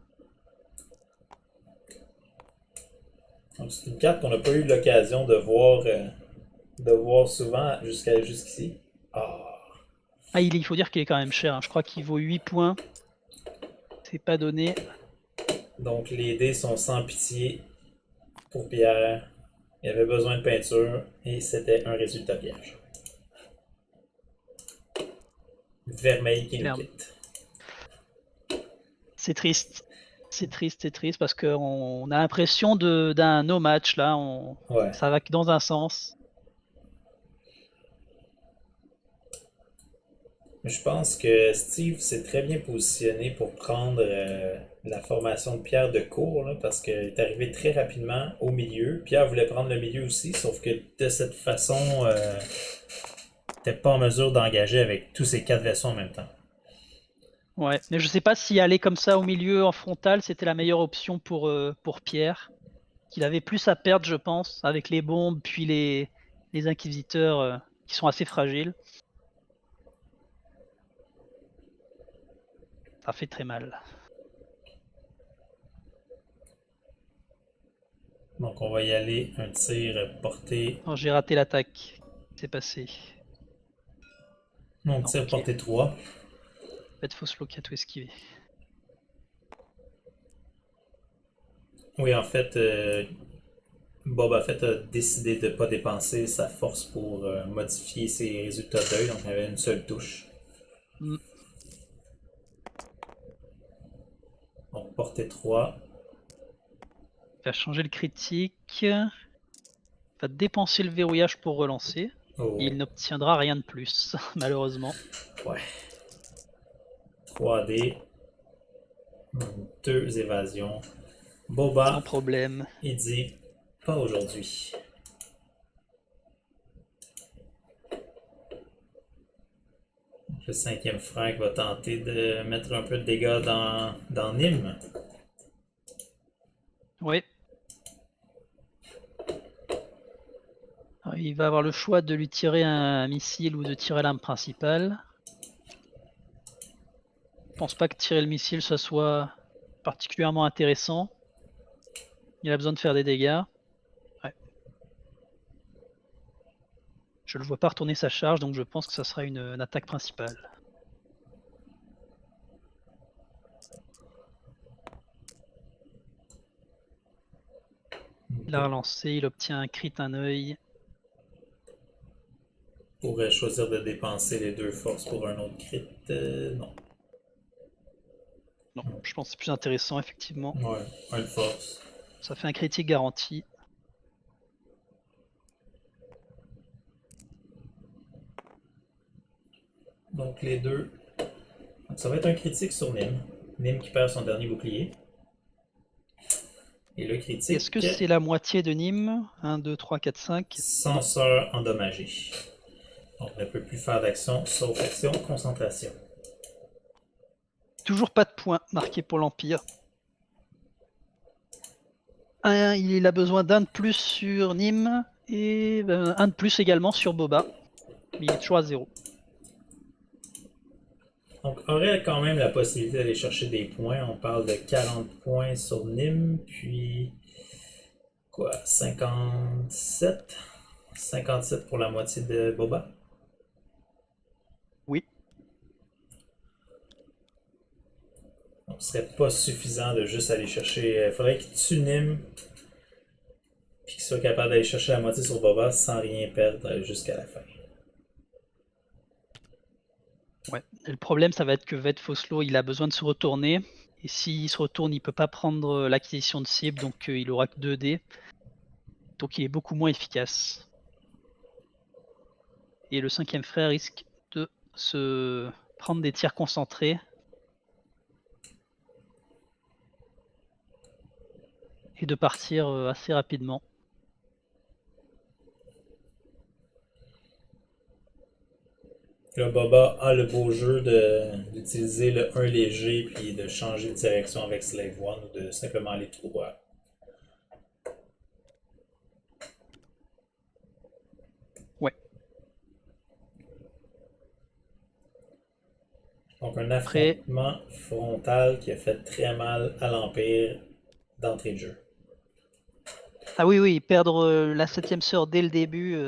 C'est une carte qu'on n'a pas eu l'occasion de voir souvent jusqu'ici. Ah, il faut dire qu'il est quand même cher, hein. Je crois qu'il vaut 8 points. C'est pas donné. Donc les dés sont sans pitié pour Pierre. Il avait besoin de peinture et c'était un résultat vierge. Vermeil qui nous Merde. quitte. C'est triste. C'est triste parce qu'on a l'impression d'un no match là. Ouais. Ça va que dans un sens. Je pense que Steve s'est très bien positionné pour prendre la formation de Pierre de court, là, parce qu'il est arrivé très rapidement au milieu. Pierre voulait prendre le milieu aussi, sauf que de cette façon, n'était pas en mesure d'engager avec tous ces 4 vaisseaux en même temps. Ouais, mais je sais pas si aller comme ça au milieu en frontal, c'était la meilleure option pour Pierre. Il avait plus à perdre, je pense, avec les bombes puis les inquisiteurs qui sont assez fragiles. Ça fait très mal. Donc on va y aller, un tir porté. Oh, j'ai raté l'attaque. C'est passé. Donc tir Ok. porté 3. Faites Foslo qui a tout esquivé. Oui, en fait, Boba Fett a décidé de ne pas dépenser sa force pour modifier ses résultats d'œil, donc il y avait une seule touche. Mm. Donc portée 3. Il va changer le critique. Il va dépenser le verrouillage pour relancer. Oh, Et il n'obtiendra rien de plus, malheureusement. ouais. 3D. 2 évasions. Boba, Sans problème. il dit pas aujourd'hui. Le 5e frère qui va tenter de mettre un peu de dégâts dans Nîmes. Oui. Alors, il va avoir le choix de lui tirer un missile ou de tirer l'arme principale. Je pense pas que tirer le missile ça soit particulièrement intéressant. Il a besoin de faire des dégâts. Ouais. Je le vois pas retourner sa charge, donc je pense que ça sera une attaque principale. Il a relancé, il obtient un crit, un œil. Pourrait choisir de dépenser les 2 forces pour un autre crit. Non. Non, je pense que c'est plus intéressant, effectivement. Ouais, un de force. Ça fait un critique garanti. Donc les deux. Donc, ça va être un critique sur Nîmes. Nîmes qui perd son dernier bouclier. Et le critique. Est-ce que c'est la moitié de Nîmes? 1, 2, 3, 4, 5. Censeur endommagé. Donc on ne peut plus faire d'action sauf action concentration. Toujours pas de points marqués pour l'Empire. Il a besoin d'un de plus sur Nîmes et un de plus également sur Boba. Mais il est toujours à 0. Donc aurait quand même la possibilité d'aller chercher des points. On parle de 40 points sur Nîmes, puis quoi, 57? 57 pour la moitié de Boba. Oui. Donc ce serait pas suffisant de juste aller chercher. Il faudrait qu'il tue Nîmes, puis qu'il soit capable d'aller chercher la moitié sur Boba sans rien perdre jusqu'à la fin. Ouais. Et le problème, ça va être que Ved Foslo, il a besoin de se retourner. Et s'il se retourne, il peut pas prendre l'acquisition de cible, donc il aura que 2 dés. Donc il est beaucoup moins efficace. Et le 5e frère risque de se prendre des tirs concentrés. Et de partir assez rapidement. Là, Boba a le beau jeu d'utiliser le 1 léger puis de changer de direction avec Slave One ou de simplement aller tout droit. Ouais. Donc un affrontement frontal qui a fait très mal à l'Empire d'entrée de jeu. Ah oui, perdre la 7e sœur dès le début,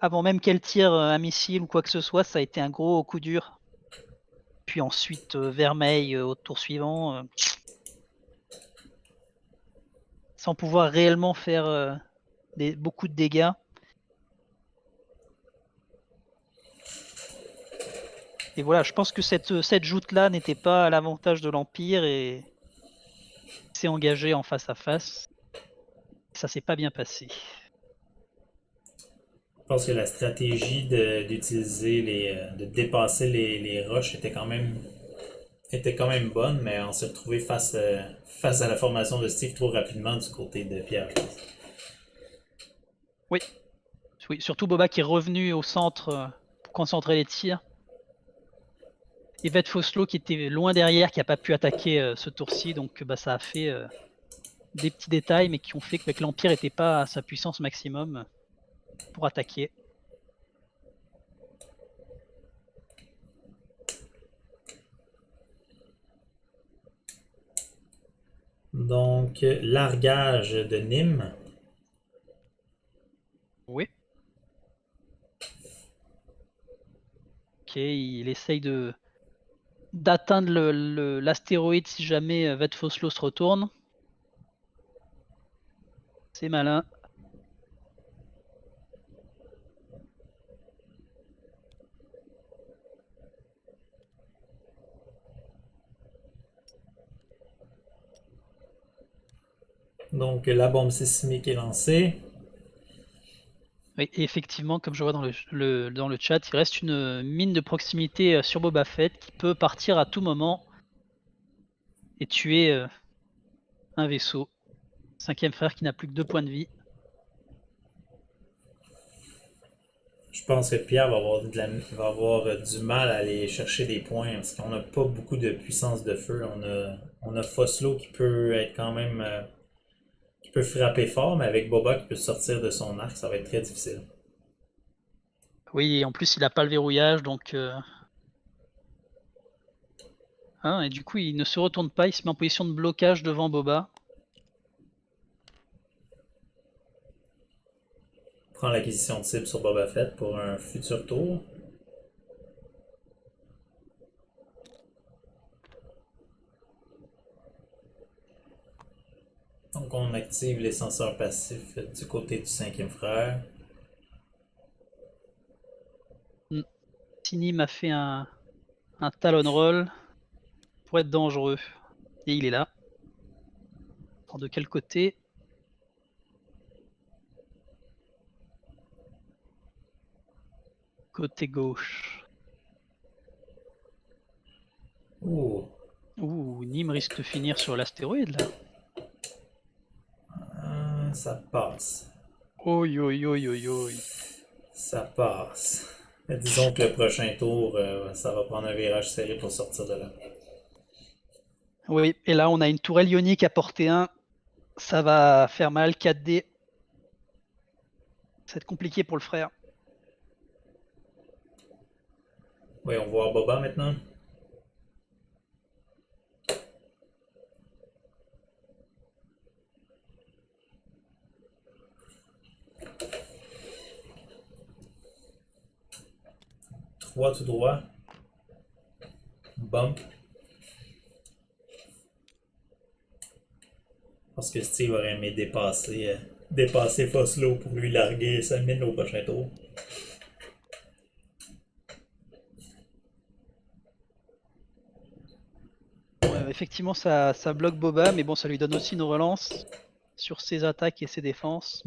avant même qu'elle tire un missile ou quoi que ce soit, ça a été un gros coup dur. Puis ensuite, Vermeil au tour suivant, sans pouvoir réellement faire beaucoup de dégâts. Et voilà, je pense que cette joute-là n'était pas à l'avantage de l'Empire et s'est engagé en face à face. Ça s'est pas bien passé. Je pense que la stratégie d'utiliser de dépasser les roches était quand même bonne, mais on s'est retrouvé face à la formation de Steve trop rapidement du côté de Pierre. Oui, surtout Boba qui est revenu au centre pour concentrer les tirs. Et Ved Foslo qui était loin derrière, qui n'a pas pu attaquer ce tour-ci, donc ça a fait des petits détails, mais qui ont fait que l'Empire n'était pas à sa puissance maximum pour attaquer. Donc, largage de Nîmes. Oui. Ok, il essaye d'atteindre l'astéroïde si jamais Ved Foslo se retourne. C'est malin. Donc la bombe sismique est lancée. Oui, et effectivement, comme je vois dans dans le chat, il reste une mine de proximité sur Boba Fett qui peut partir à tout moment et tuer un vaisseau. Cinquième frère qui n'a plus que 2 points de vie. Je pense que Pierre va avoir du mal à aller chercher des points parce qu'on n'a pas beaucoup de puissance de feu. On a Foslo qui peut être quand même qui peut frapper fort, mais avec Boba qui peut sortir de son arc, ça va être très difficile. Oui, et en plus il n'a pas le verrouillage, donc et du coup il ne se retourne pas, il se met en position de blocage devant Boba. Prend l'acquisition de cible sur Boba Fett pour un futur tour. Donc on active les senseurs passifs du côté du cinquième frère. Tini m'a fait un talon roll pour être dangereux. Et il est là. Alors, de quel côté? Côté gauche. Ouh, Ouh, Nim risque de finir sur l'astéroïde là. ça passe. Oi oi oi oi oi. Ça passe. Mais disons que le prochain tour, ça va prendre un virage serré pour sortir de là. Oui, et là on a une tourelle ionique à portée 1. Ça va faire mal, 4D. Ça va être compliqué pour le frère. Oui, on va voir Boba maintenant. Trois tout droit. Bump. Parce que Steve aurait aimé dépasser Foslo pour lui larguer sa mine au prochain tour. Ouais, effectivement, ça bloque Boba, mais bon, ça lui donne aussi une relance sur ses attaques et ses défenses.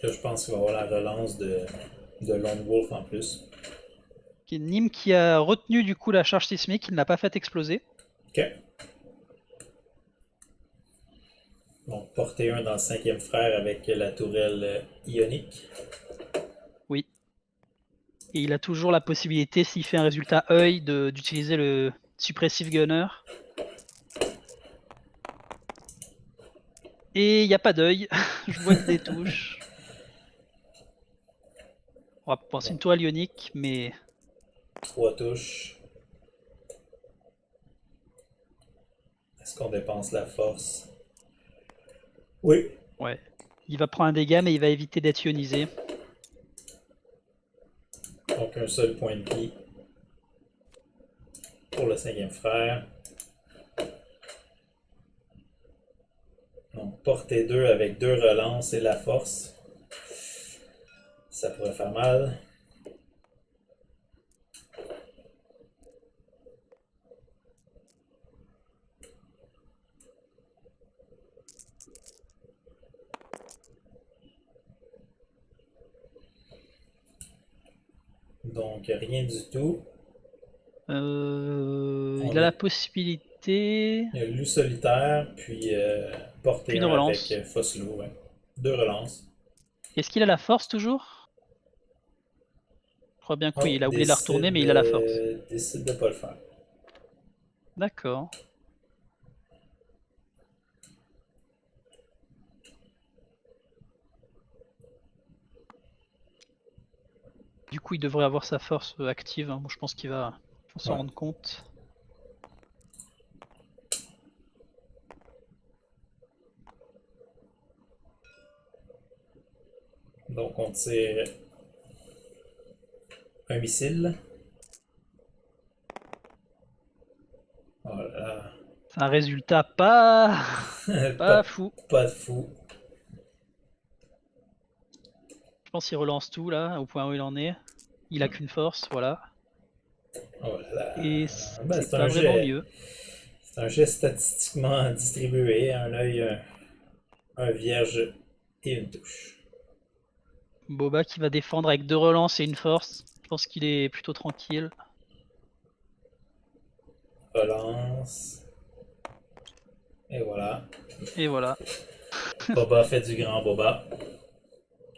Là, je pense qu'il va y avoir la relance de Lone Wolf en plus. Nim qui a retenu du coup la charge sismique, il ne l'a pas fait exploser. Ok. Donc, portée 1 dans le cinquième frère avec la tourelle ionique. Oui. Et il a toujours la possibilité, s'il fait un résultat œil, d'utiliser le suppressive gunner. Et il n'y a pas d'œil. Je vois que des touches. On va penser une tourelle ionique, mais 3 touches. Est-ce qu'on dépense la force? Oui. ouais. Il va prendre un dégât, mais il va éviter d'être ionisé. Donc, un seul point de vie pour le cinquième frère. Donc, portée 2 avec 2 relances et la force. Ça pourrait faire mal. Donc, rien du tout. Il a la possibilité. Il y a Loup solitaire, puis portée Puis une 1 relance. avec Foslo. Ouais. 2 relances. Est-ce qu'il a la force toujours? Je crois bien que oui, il a oublié de la retourner, mais il a la force. Décide de pas le faire. D'accord. Du coup, il devrait avoir sa force active. Moi, je pense qu'il va s'en rendre compte. Donc, on tire un missile. Voilà. C'est un résultat pas pas, fou. pas de fou. Je pense qu'il relance tout là, au point où il en est. Il a qu'une force, voilà. Oh là là. Et Ben, c'est pas vraiment mieux. C'est un jet statistiquement distribué. Un œil, un vierge et une touche. Boba qui va défendre avec 2 relances et une force. Je pense qu'il est plutôt tranquille. Relance. Et voilà. Et voilà. Boba fait du grand Boba.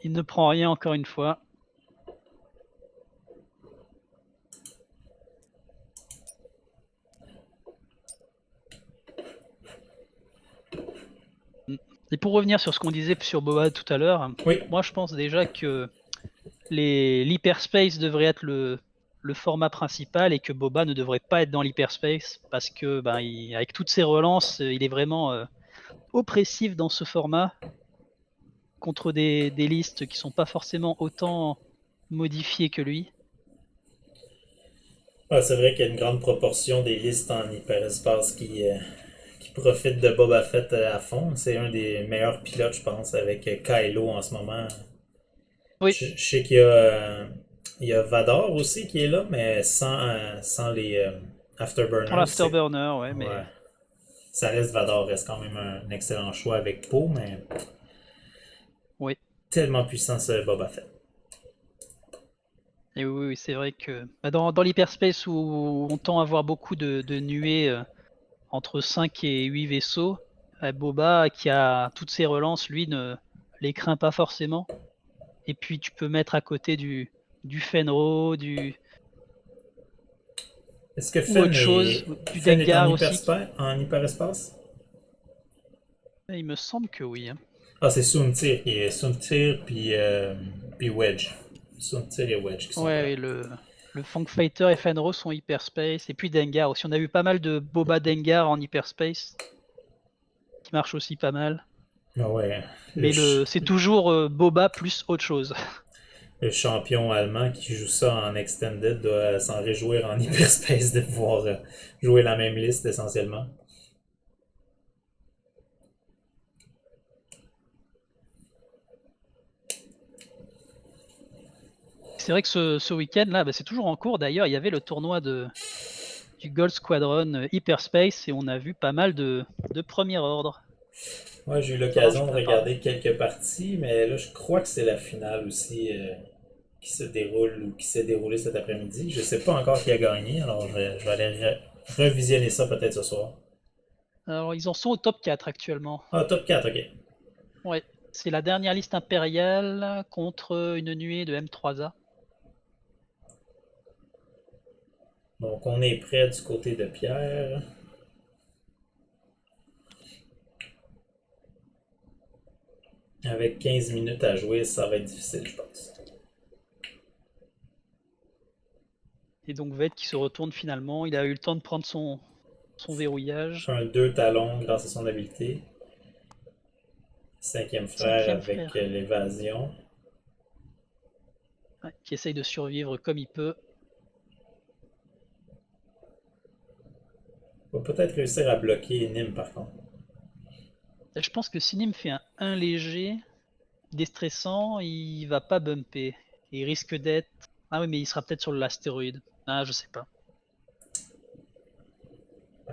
Il ne prend rien encore une fois. Et pour revenir sur ce qu'on disait sur Boba tout à l'heure, Oui. moi je pense déjà que l'hyperspace devrait être le format principal et que Boba ne devrait pas être dans l'hyperspace parce que avec toutes ses relances, il est vraiment oppressif dans ce format contre des listes qui sont pas forcément autant modifiées que lui. Ah, c'est vrai qu'il y a une grande proportion des listes en hyperespace qui profitent de Boba Fett à fond. C'est un des meilleurs pilotes, je pense, avec Kylo en ce moment. Oui, Je sais il y a Vador aussi qui est là, mais sans les pour Afterburners. l'Afterburner, ouais, Ouais. mais Ça reste Vador, reste quand même un excellent choix avec Poe, mais oui. tellement puissant ce Boba Fett. Et oui, c'est vrai que dans l'hyperspace où on tend à avoir beaucoup de nuées entre 5 et 8 vaisseaux, Boba qui a toutes ses relances, lui ne les craint pas forcément. Et puis tu peux mettre à côté du Fenro, Est-ce que ou autre chose, du Fen est Dengar aussi. en hyperespace? Il me semble que oui, hein. Ah, c'est Soontir qui est Soontir puis Wedge. Soontir et Wedge qui sont Ouais, là. et le Fang Fighter et Fenro sont hyperspace. Et puis Dengar aussi. On a vu pas mal de Boba Dengar en hyperspace, qui marche aussi pas mal. Ah ouais, Mais c'est toujours Boba plus autre chose. le champion allemand qui joue ça en Extended doit s'en réjouir en hyperspace de pouvoir jouer la même liste essentiellement. C'est vrai que ce week-end là, c'est toujours en cours d'ailleurs. Il y avait le tournoi du Gold Squadron Hyperspace et on a vu pas mal de premier ordre. Moi, j'ai eu Ça marche l'occasion de bien, apparemment. regarder quelques parties, mais là, je crois que c'est la finale aussi qui se déroule ou qui s'est déroulée cet après-midi. Je sais pas encore qui a gagné, alors je vais aller revisionner ça peut-être ce soir. Alors ils en sont au top 4 actuellement. Ah, top 4, ok. Ouais, c'est la dernière liste impériale contre une nuée de M3A. Donc, on est prêt du côté de Pierre. Avec 15 minutes à jouer, ça va être difficile, je pense. Et donc Veth qui se retourne finalement. Il a eu le temps de prendre son verrouillage. Fait un 2 talons grâce à son habileté. Cinquième frère Cinquième avec frère, l'évasion. ouais, qui essaye de survivre comme il peut. Va peut-être réussir à bloquer Nîmes par contre. Et je pense que si Nim fait un 1 léger, déstressant, il va pas bumper. Il risque d'être... Ah oui, mais il sera peut-être sur l'astéroïde. Ah, je sais pas.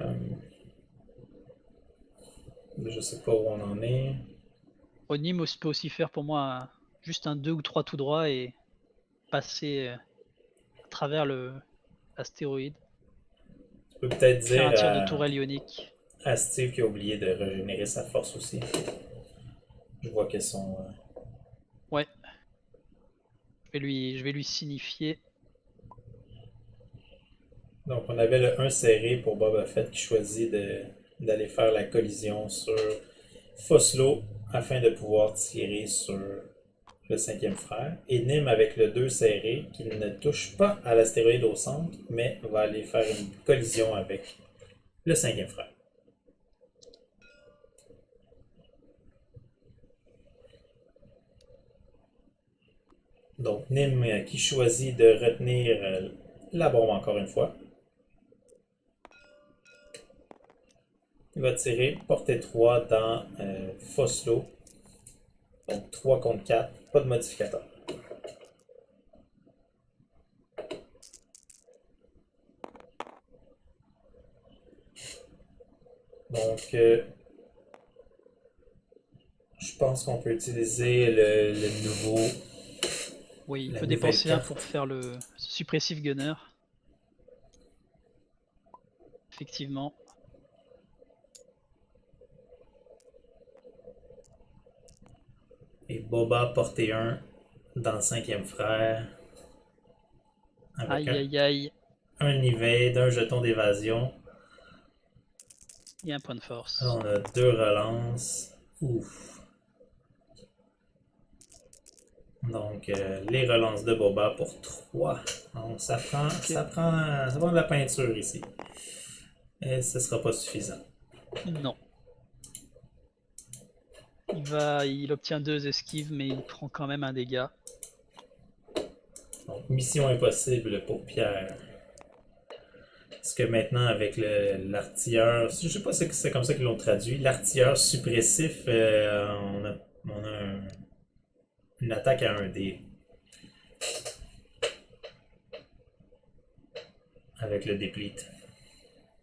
Euh, je sais pas où on en est. Nim peut aussi faire pour moi juste un 2 ou 3 tout droit et passer à travers l'astéroïde. Tu peux peut-être Faire dire un tir de tourelle ionique. à Steve qui a oublié de régénérer sa force aussi. Je vois qu'elles sont. Ouais. Je vais lui signifier. Donc, on avait le 1 serré pour Boba Fett qui choisit d'aller faire la collision sur Foslo afin de pouvoir tirer sur le cinquième frère. Et Nim avec le 2 serré qui ne touche pas à l'astéroïde au centre, mais va aller faire une collision avec le cinquième frère. Donc Nim qui choisit de retenir la bombe encore une fois. Il va tirer portée 3 dans Foslo. Donc 3 contre 4, pas de modificateur. Donc, je pense qu'on peut utiliser le nouveau. Oui, il La peut nouvelle dépenser un carte. pour faire le suppressive gunner. Effectivement. Et Boba portée 1 dans le 5e frère. Avec Aïe aïe aïe. un evade, un jeton d'évasion. Il y a un point de Là, force. on a 2 relances. Ouf. Donc, les relances de Boba pour 3. Donc, ça prend de la peinture ici. Et ce sera pas suffisant. Non. Il obtient 2 esquives, mais il prend quand même un dégât. Donc, mission impossible pour Pierre. Parce que maintenant, avec l'artilleur, je sais pas si c'est comme ça qu'ils l'ont traduit, l'artilleur suppressif, on a une attaque à 1 dé. Avec le déplete.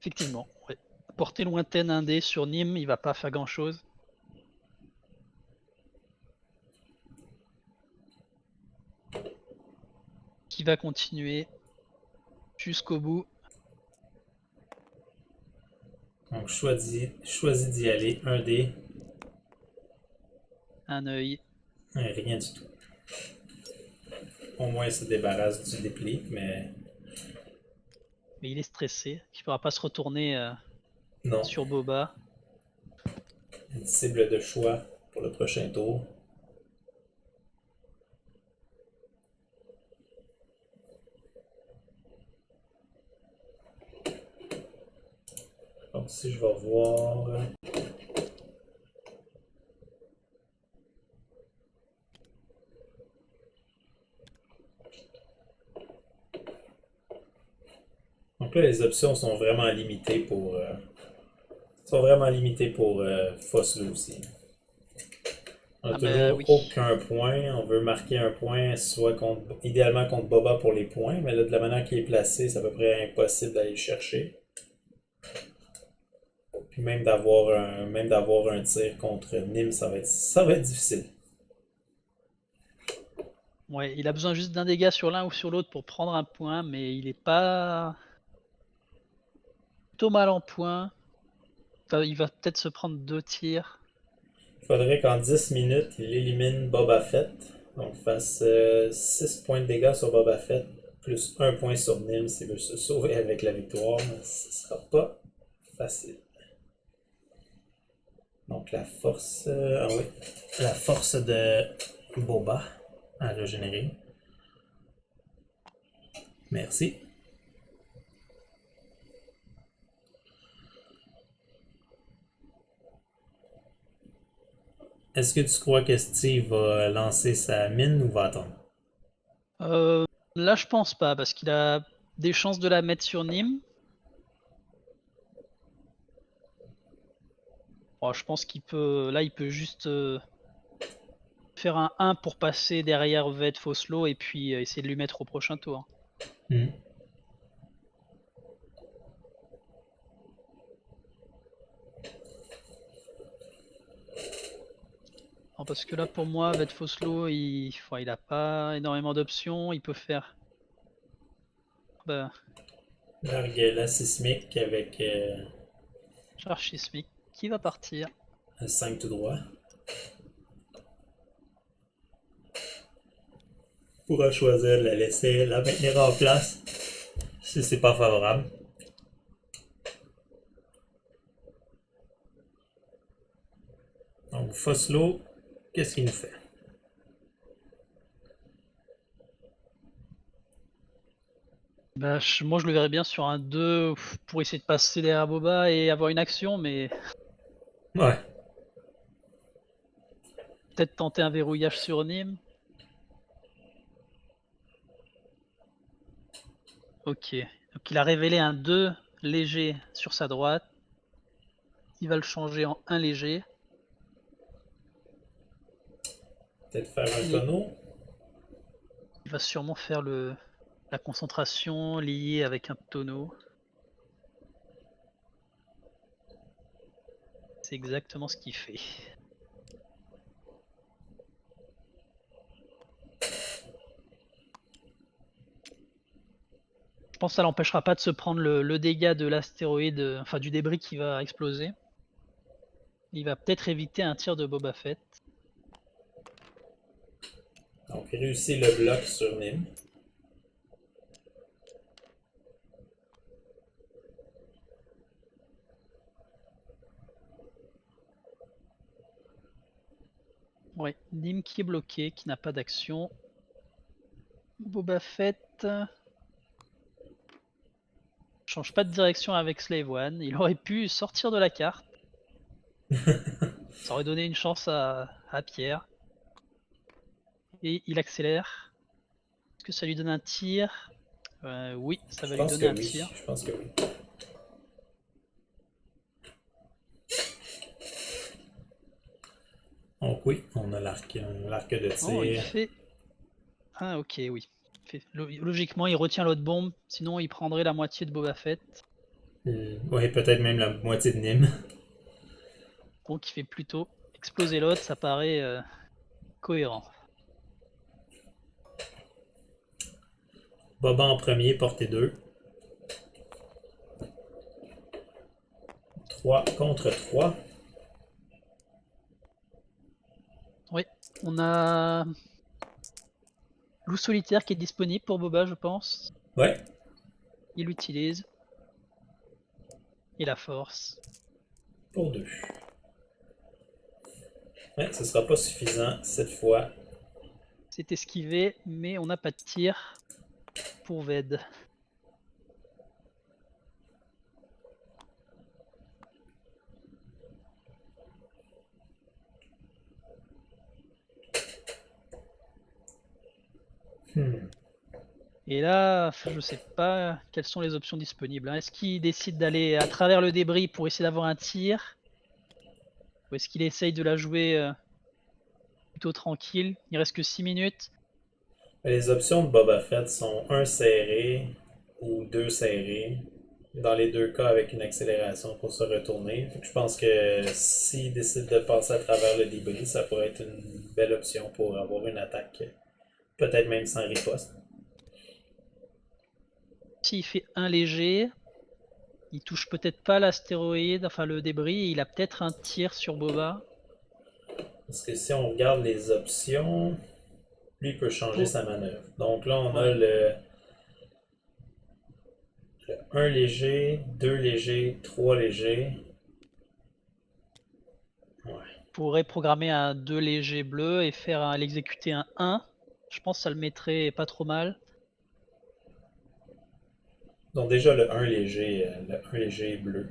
Effectivement, ouais. Portée lointaine 1 dé sur Nîmes, il va pas faire grand chose. Qui va continuer jusqu'au bout. Donc, choisis d'y aller. 1 dé, Un œil. rien du tout. Au moins, il se débarrasse du déplete, mais Mais il est stressé. Il ne pourra pas se retourner non. sur Boba. Une cible de choix pour le prochain tour. Donc, si je vais voir. Donc là, les options sont vraiment limitées pour. Foslo aussi. On n'a Ah bah toujours oui. aucun point. On veut marquer un point, idéalement contre Boba pour les points, mais là, de la manière qu'il est placé, c'est à peu près impossible d'aller le chercher. Puis même d'avoir un tir contre Nîmes, ça va être difficile. Ouais, il a besoin juste d'un dégât sur l'un ou sur l'autre pour prendre un point, mais il est pas plutôt mal en point. Il va peut-être se prendre 2 tirs. Il faudrait qu'en 10 minutes, il élimine Boba Fett. Donc fasse 6 points de dégâts sur Boba Fett, plus 1 point sur Nîmes s'il veut se sauver avec la victoire. Mais ce sera pas facile. Donc la force. Oui. La force de Boba à régénérer. Merci. Est-ce que tu crois que Steve va lancer sa mine ou va attendre? Là, je pense pas, parce qu'il a des chances de la mettre sur Nîmes. Oh, je pense qu'il peut. Là, il peut juste faire un 1 pour passer derrière Ved Foslo et puis essayer de lui mettre au prochain tour. Hmm. Non, parce que là, pour moi, Ved Foslo, il a pas énormément d'options. Il peut faire. Bah, Largue la sismique avec charge sismique qui va partir. un 5 tout droit. Pourra choisir de la laisser, la maintenir en place si c'est pas favorable. Donc Foslo, qu'est-ce qu'il nous fait? Bah, moi, je le verrais bien sur un 2 pour essayer de passer derrière Boba et avoir une action, mais Ouais. peut-être tenter un verrouillage sur Nîmes. Ok. Donc il a révélé un 2 léger sur sa droite. il va le changer en 1 léger. Peut-être faire un Il- tonneau. Il va sûrement faire la concentration liée avec un tonneau. C'est exactement ce qu'il fait. Je pense que ça l'empêchera pas de se prendre le dégât de l'astéroïde, enfin du débris qui va exploser. Il va peut-être éviter un tir de Boba Fett. Donc, il réussit le bloc sur Nîmes. Ouais, Nim qui est bloqué, qui n'a pas d'action. Boba Fett change pas de direction avec Slave One. Il aurait pu sortir de la carte. Ça aurait donné une chance à Pierre. Et il accélère. Est-ce que ça lui donne un tir? Oui, ça va Je lui pense donner que un oui. tir. Je pense que oui. Donc oui, on a l'arc de Oh, il tir. fait... Ah ok, oui. Logiquement, il retient l'autre bombe, sinon il prendrait la moitié de Boba Fett. Oui, peut-être même la moitié de Nîmes. Donc il fait plutôt exploser l'autre, ça paraît cohérent. Boba en premier, portée 2. 3 contre 3. Oui, on a Loup solitaire qui est disponible pour Boba, je pense. Ouais, Il l'utilise. Et la force. pour 2. Ouais, ce sera pas suffisant cette fois. C'est esquivé, mais on n'a pas de tir pour Ved. Et là, je sais pas quelles sont les options disponibles. Est-ce qu'il décide d'aller à travers le débris pour essayer d'avoir un tir? Ou est-ce qu'il essaye de la jouer plutôt tranquille? Il reste que 6 minutes. Les options de Boba Fett sont 1 serré ou 2 serré. Dans les deux cas, avec une accélération pour se retourner. Je pense que s'il décide de passer à travers le débris, ça pourrait être une belle option pour avoir une attaque. Peut-être même sans riposte. S'il fait un léger, il touche peut-être pas l'astéroïde, enfin le débris, et il a peut-être un tir sur Boba. Parce que si on regarde les options, lui peut changer Pour... sa manœuvre. Donc là, on a Ouais. le 1 léger, 2 légers, 3 légers. Ouais. Pourrait programmer un 2 léger bleu et faire l'exécuter un 1. Je pense que ça le mettrait pas trop mal. Donc déjà le 1 léger bleu.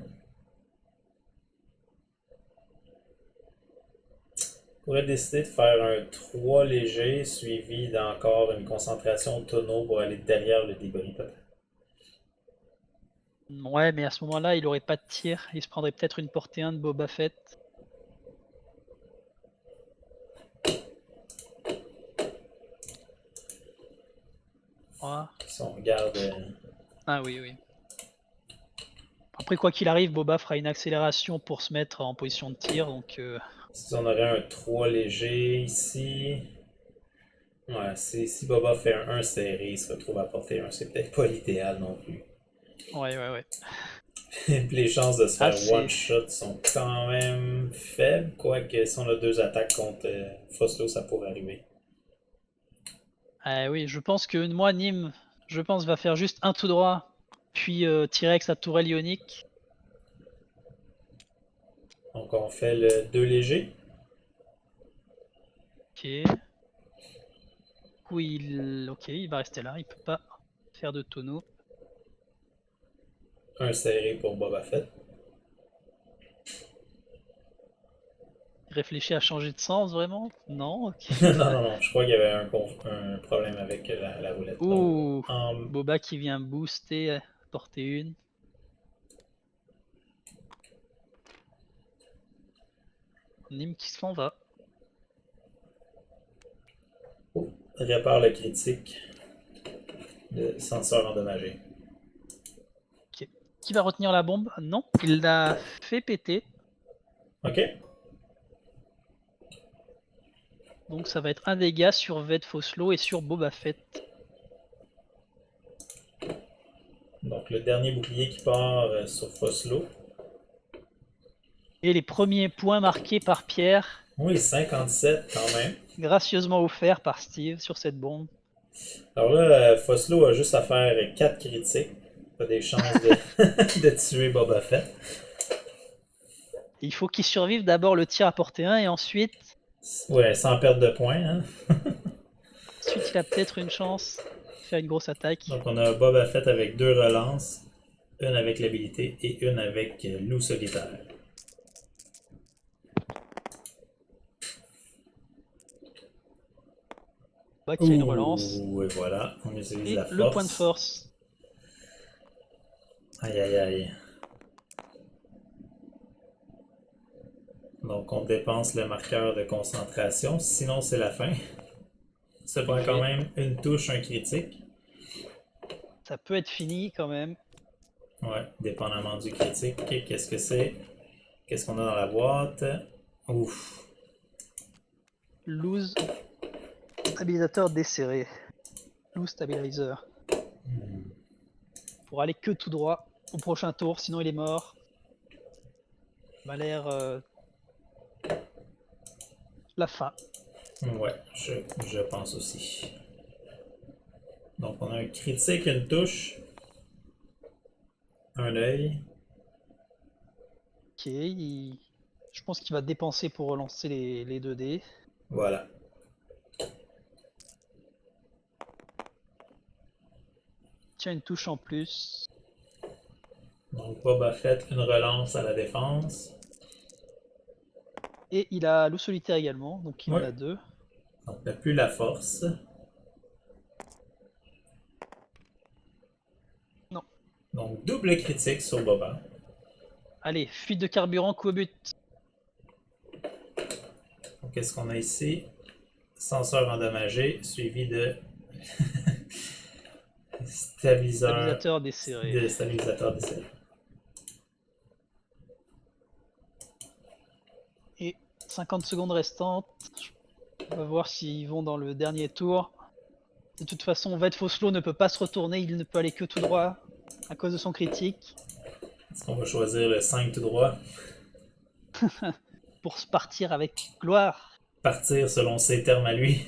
On pourrait décider de faire un 3 léger suivi d'encore une concentration de tonneau pour aller derrière le débris peut-être. Ouais, mais à ce moment-là, il aurait pas de tir. Il se prendrait peut-être une portée 1 de Boba Fett. Ah, Si on regarde. ah oui, oui. Après, quoi qu'il arrive, Boba fera une accélération pour se mettre en position de tir. Donc, Si on aurait un 3 léger ici. Ouais, si Boba fait un 1 serré, il se retrouve à porter 1. C'est peut-être pas l'idéal non plus. ouais, ouais, ouais. Puis les chances de se Ah, faire one-shot sont quand même faibles, quoique si on a 2 attaques contre Foslo, ça pourrait arriver. Ah oui, je pense que moi, Nîmes, je pense, va faire juste un tout droit, puis tirer avec sa tourelle ionique. Donc on fait le 2 léger. Ok. Ok, il va rester là, il peut pas faire de tonneau. Un serré pour Boba Fett. Il réfléchit à changer de sens, vraiment? Non, ok. Non, je crois qu'il y avait un problème avec la roulette. Donc, Ouh, Boba qui vient booster, porter une. Nîmes qui s'en va. Répare le critique. Le senseur endommagé. Qui va retenir la bombe? Non, il l'a fait péter. Ok. Donc ça va être un dégât sur Ved Foslo et sur Boba Fett. Donc le dernier bouclier qui part sur Foslo. Et les premiers points marqués par Pierre, Oui, 57 quand même. gracieusement offerts par Steve sur cette bombe. Alors là, Foslo a juste à faire 4 critiques. Pas des chances de, de tuer Boba Fett. Il faut qu'il survive d'abord le tir à portée 1 et ensuite Ouais, sans perdre de points. Hein. il a peut-être une chance de faire une grosse attaque. Donc on a Boba Fett avec 2 relances. Une avec l'habilité et une avec loup solitaire. Bah, qui a une relance. Ouh, et voilà, on utilise Et la force. le point de force. Aïe aïe aïe. Donc on dépense le marqueur de concentration, sinon c'est la fin. Ça prend quand même une touche, un critique. Ça peut être fini quand même. Ouais, dépendamment du critique. Qu'est-ce que c'est? Qu'est-ce qu'on a dans la boîte? Ouf. Lose. Stabilisateur desserré. Lose stabilizer. Pour aller que tout droit au prochain tour, sinon il est mort. Il m'a l'air la fin. Ouais, je pense aussi. Donc on a un critique, une touche, un œil. Ok, je pense qu'il va dépenser pour relancer les 2 dés. Voilà. Tiens, une touche en plus. Donc Boba Fett, une relance à la défense. Et il a loup solitaire également, donc il en Ouais. a 2. Donc il n'a plus la force. Non. Donc double critique sur Boba. Allez, fuite de carburant, coup au but. Donc qu'est-ce qu'on a ici? Senseur endommagé, suivi de Stabilisateur desserré. stabilisateur desserré. Et 50 secondes restantes. On va voir s'ils vont dans le dernier tour. De toute façon, Ved Foslo ne peut pas se retourner, il ne peut aller que tout droit à cause de son critique. Est-ce qu'on va choisir le 5 tout droit? Pour se partir avec gloire. Partir selon ses termes à lui.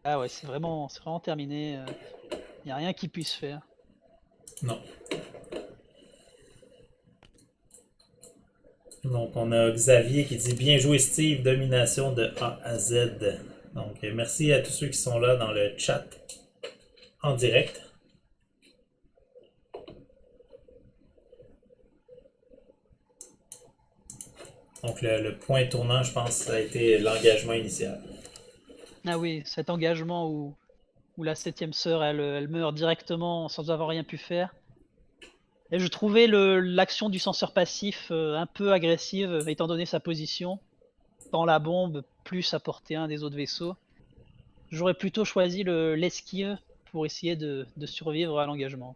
Ah ouais, c'est vraiment terminé. Il n'y a rien qu'il puisse faire. Non. Donc on a Xavier qui dit bien joué Steve, domination de A à Z. Donc merci à tous ceux qui sont là dans le chat en direct. Donc le point tournant, je pense, ça a été l'engagement initial. Ah oui, cet engagement où la 7ème sœur, elle meurt directement sans avoir rien pu faire. Et je trouvais l'action du censeur passif un peu agressive, étant donné sa position. Dans la bombe, plus à portée 1 des autres vaisseaux. J'aurais plutôt choisi l'esquive pour essayer de survivre à l'engagement.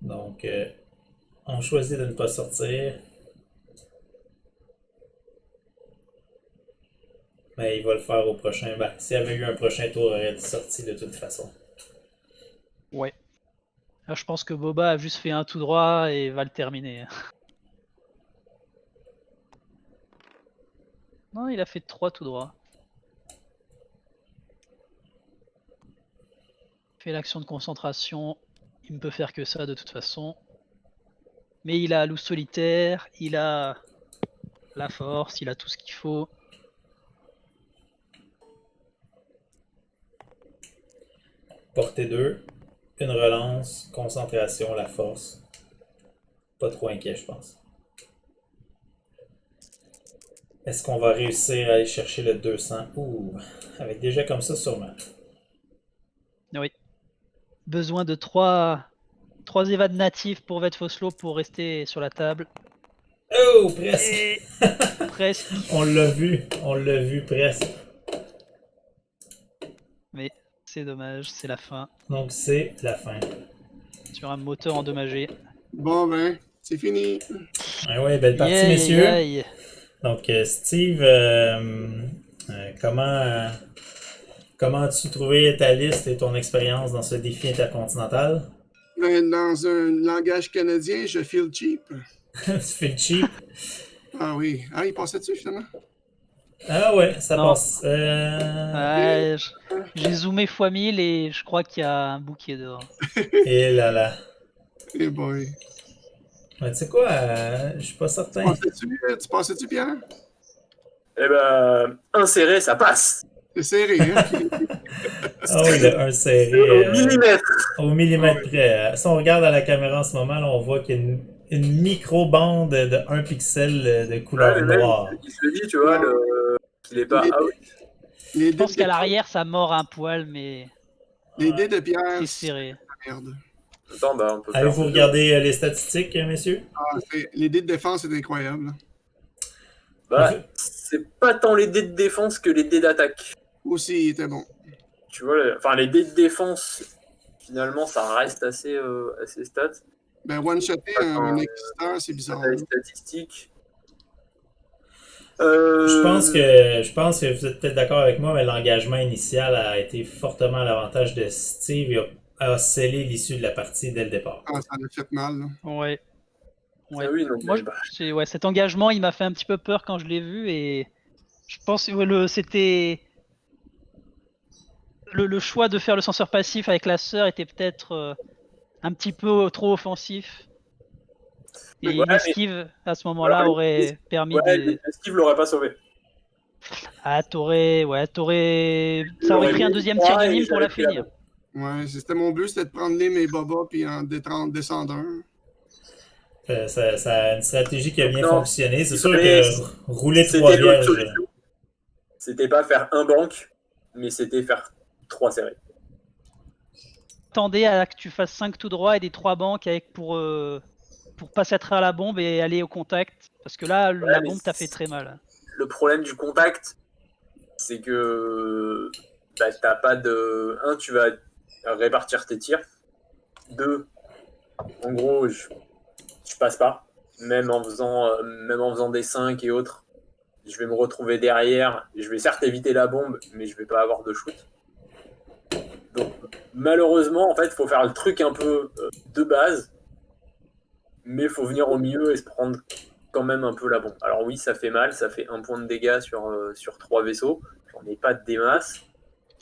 Donc on choisit de ne pas sortir. Mais il va le faire au prochain. Ben, s'il y avait eu un prochain tour, il aurait sorti de toute façon. Ouais. Là, je pense que Boba a juste fait un tout droit et va le terminer. Non, il a fait 3 tout droit. Il fait l'action de concentration. Il ne peut faire que ça de toute façon. Mais il a loup solitaire, il a la force, il a tout ce qu'il faut. Portée 2, une relance, concentration, la force. Pas trop inquiet, je pense. Est-ce qu'on va réussir à aller chercher le 200? Ouh, avec des jets comme ça, sûrement. Oui. Besoin de 3 évades natifs pour Vetfoslo pour rester sur la table. Oh, presque! Et presque. On l'a vu presque. Mais c'est dommage, c'est la fin. Donc c'est la fin. Sur un moteur endommagé. Bon, ben, c'est fini. Ah ouais, belle partie, Yay, messieurs. yay. Donc, Steve, comment as-tu trouvé ta liste et ton expérience dans ce défi intercontinental? Ben, dans un langage canadien, je feel cheap. Tu fais le cheap? Ah oui. Ah, il passait dessus, finalement? Ah ouais, ça Non. passe. Ouais, j'ai zoomé x1000 et je crois qu'il y a un bouquet dehors. Et là là. Eh boy. Ouais, tu sais quoi, je suis pas certain. Tu passais-tu, Pierre? Eh ben, inséré, ça passe. C'est serré, hein? Ah oui, le 1 serré. Au millimètre. Au millimètre près. Si on regarde à la caméra en ce moment, là, on voit qu'il y a une micro-bande de 1 pixel de couleur Ouais, mais même, noire. il se le dit, tu vois, qu'il est pas Les- out. Les Je pense dés qu'à de- l'arrière ça mord un poil, mais Les dés de Pierre, c'est c'est serré. la merde. Attends, bah, on peut faire. Avez-vous regardé les statistiques, messieurs? Ah, les dés de défense, c'est incroyable. Bah, c'est pas tant les dés de défense que les dés d'attaque. Aussi, il était bon. Tu vois, enfin, les dés de défense, finalement, ça reste assez stats. Ben, one-shotter Attends, un existant, c'est bizarre. Les statistiques. Je pense que vous êtes peut-être d'accord avec moi, mais l'engagement initial a été fortement à l'avantage de Steve et a scellé l'issue de la partie dès le départ. Ah, ça a fait mal, là. Ouais. Ouais. Ah oui, donc, Moi, bah, ouais, cet engagement, il m'a fait un petit peu peur quand je l'ai vu et je pense que c'était le choix de faire le censeur passif avec la sœur était peut-être un petit peu trop offensif. Et Ouais, une mais- esquive à ce moment-là Alors, aurait permis ouais, de. Steve l'aurait pas sauvé. Ah, ça aurait J'aurais pris un mis deuxième trois tir de et Nîmes pour j'aurais la pris la finir. Ouais, c'était mon but, c'était de prendre les mes bobas puis en descendre un. Ça a une stratégie qui a bien Non, fonctionné. C'est il sûr fallait- que rouler C'était 3 l'autre vierges. solution. C'était pas faire un banque, mais c'était faire 3 séries. Attendez à que tu fasses 5 tout droit et des 3 banques avec pour passer à travers la bombe et aller au contact. Parce que là, la mais bombe t'a fait très mal. Le problème du contact, c'est que bah, t'as pas de. Un, tu vas répartir tes tirs. Deux, en gros, je passe pas. Même en faisant des 5 et autres, je vais me retrouver derrière. Je vais certes éviter la bombe, mais je vais pas avoir de shoot. Donc, malheureusement, en fait, il faut faire le truc un peu de base, mais il faut venir au milieu et se prendre quand même un peu la bombe. Alors oui, ça fait mal, ça fait 1 point de dégâts sur 3 vaisseaux. J'en ai pas des masses,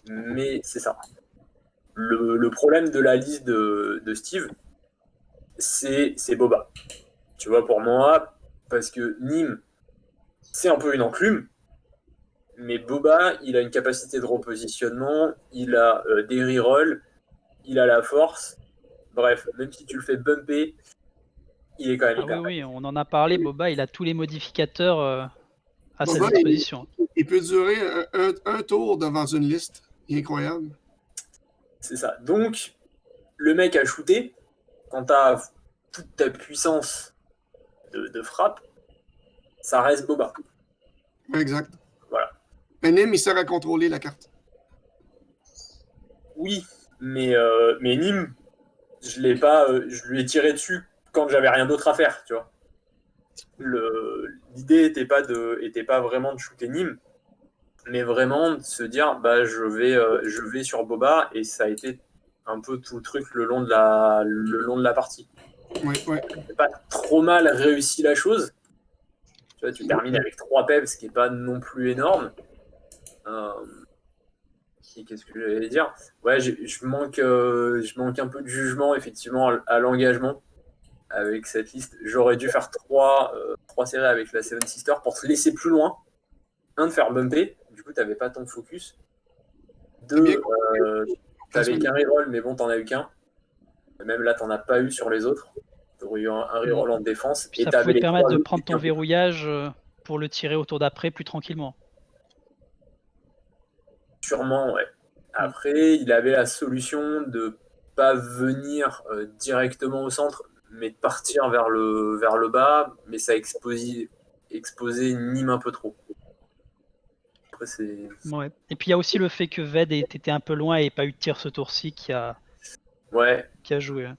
mais c'est ça. Le problème de la liste de Steve, c'est Boba. Tu vois, pour moi, parce que Nîmes, c'est un peu une enclume, mais Boba, il a une capacité de repositionnement, il a des rerolls, il a la force. Bref, même si tu le fais bumper, il est quand même Ah hyper. oui, on en a parlé. Boba, il a tous les modificateurs à sa Boba, disposition. Il peut durer un tour devant une liste. Il est incroyable. C'est ça. Donc, le mec a shooté, quand tu as toute ta puissance de frappe, ça reste Boba. Exact. Voilà. Mais Nîmes, il sert à contrôler la carte. Oui, mais Nîmes, je lui ai tiré dessus quand j'avais rien d'autre à faire, tu vois. L'idée était pas vraiment de shooter Nîmes, mais vraiment de se dire, bah je vais sur Boba, et ça a été un peu tout le truc le long de la partie. Ouais. C'est pas trop mal réussi la chose. Tu vois, tu termines avec 3 peps, ce qui n'est pas non plus énorme. Qu'est-ce que j'allais dire? Ouais, je manque un peu de jugement, effectivement, à l'engagement avec cette liste. J'aurais dû faire 3 séries avec la Seven Sisters pour te laisser plus loin. Un, de faire bumper, du coup, tu n'avais pas tant de focus. 2, tu n'avais qu'un reroll, mais bon, tu n'en as eu qu'un. Même là, tu n'en as pas eu sur les autres. Tu aurais eu un reroll en défense. Puis ça pouvait te permettre de prendre ton verrouillage pour le tirer au tour d'après plus tranquillement. Sûrement, ouais. Après, il avait la solution de pas venir directement au centre, mais de partir vers le bas, mais ça exposait Nîmes un peu trop. Après, c'est... Ouais. Et puis il y a aussi le fait que Ved était un peu loin et pas eu de tir ce tour-ci qui a Ouais, joué. Hein.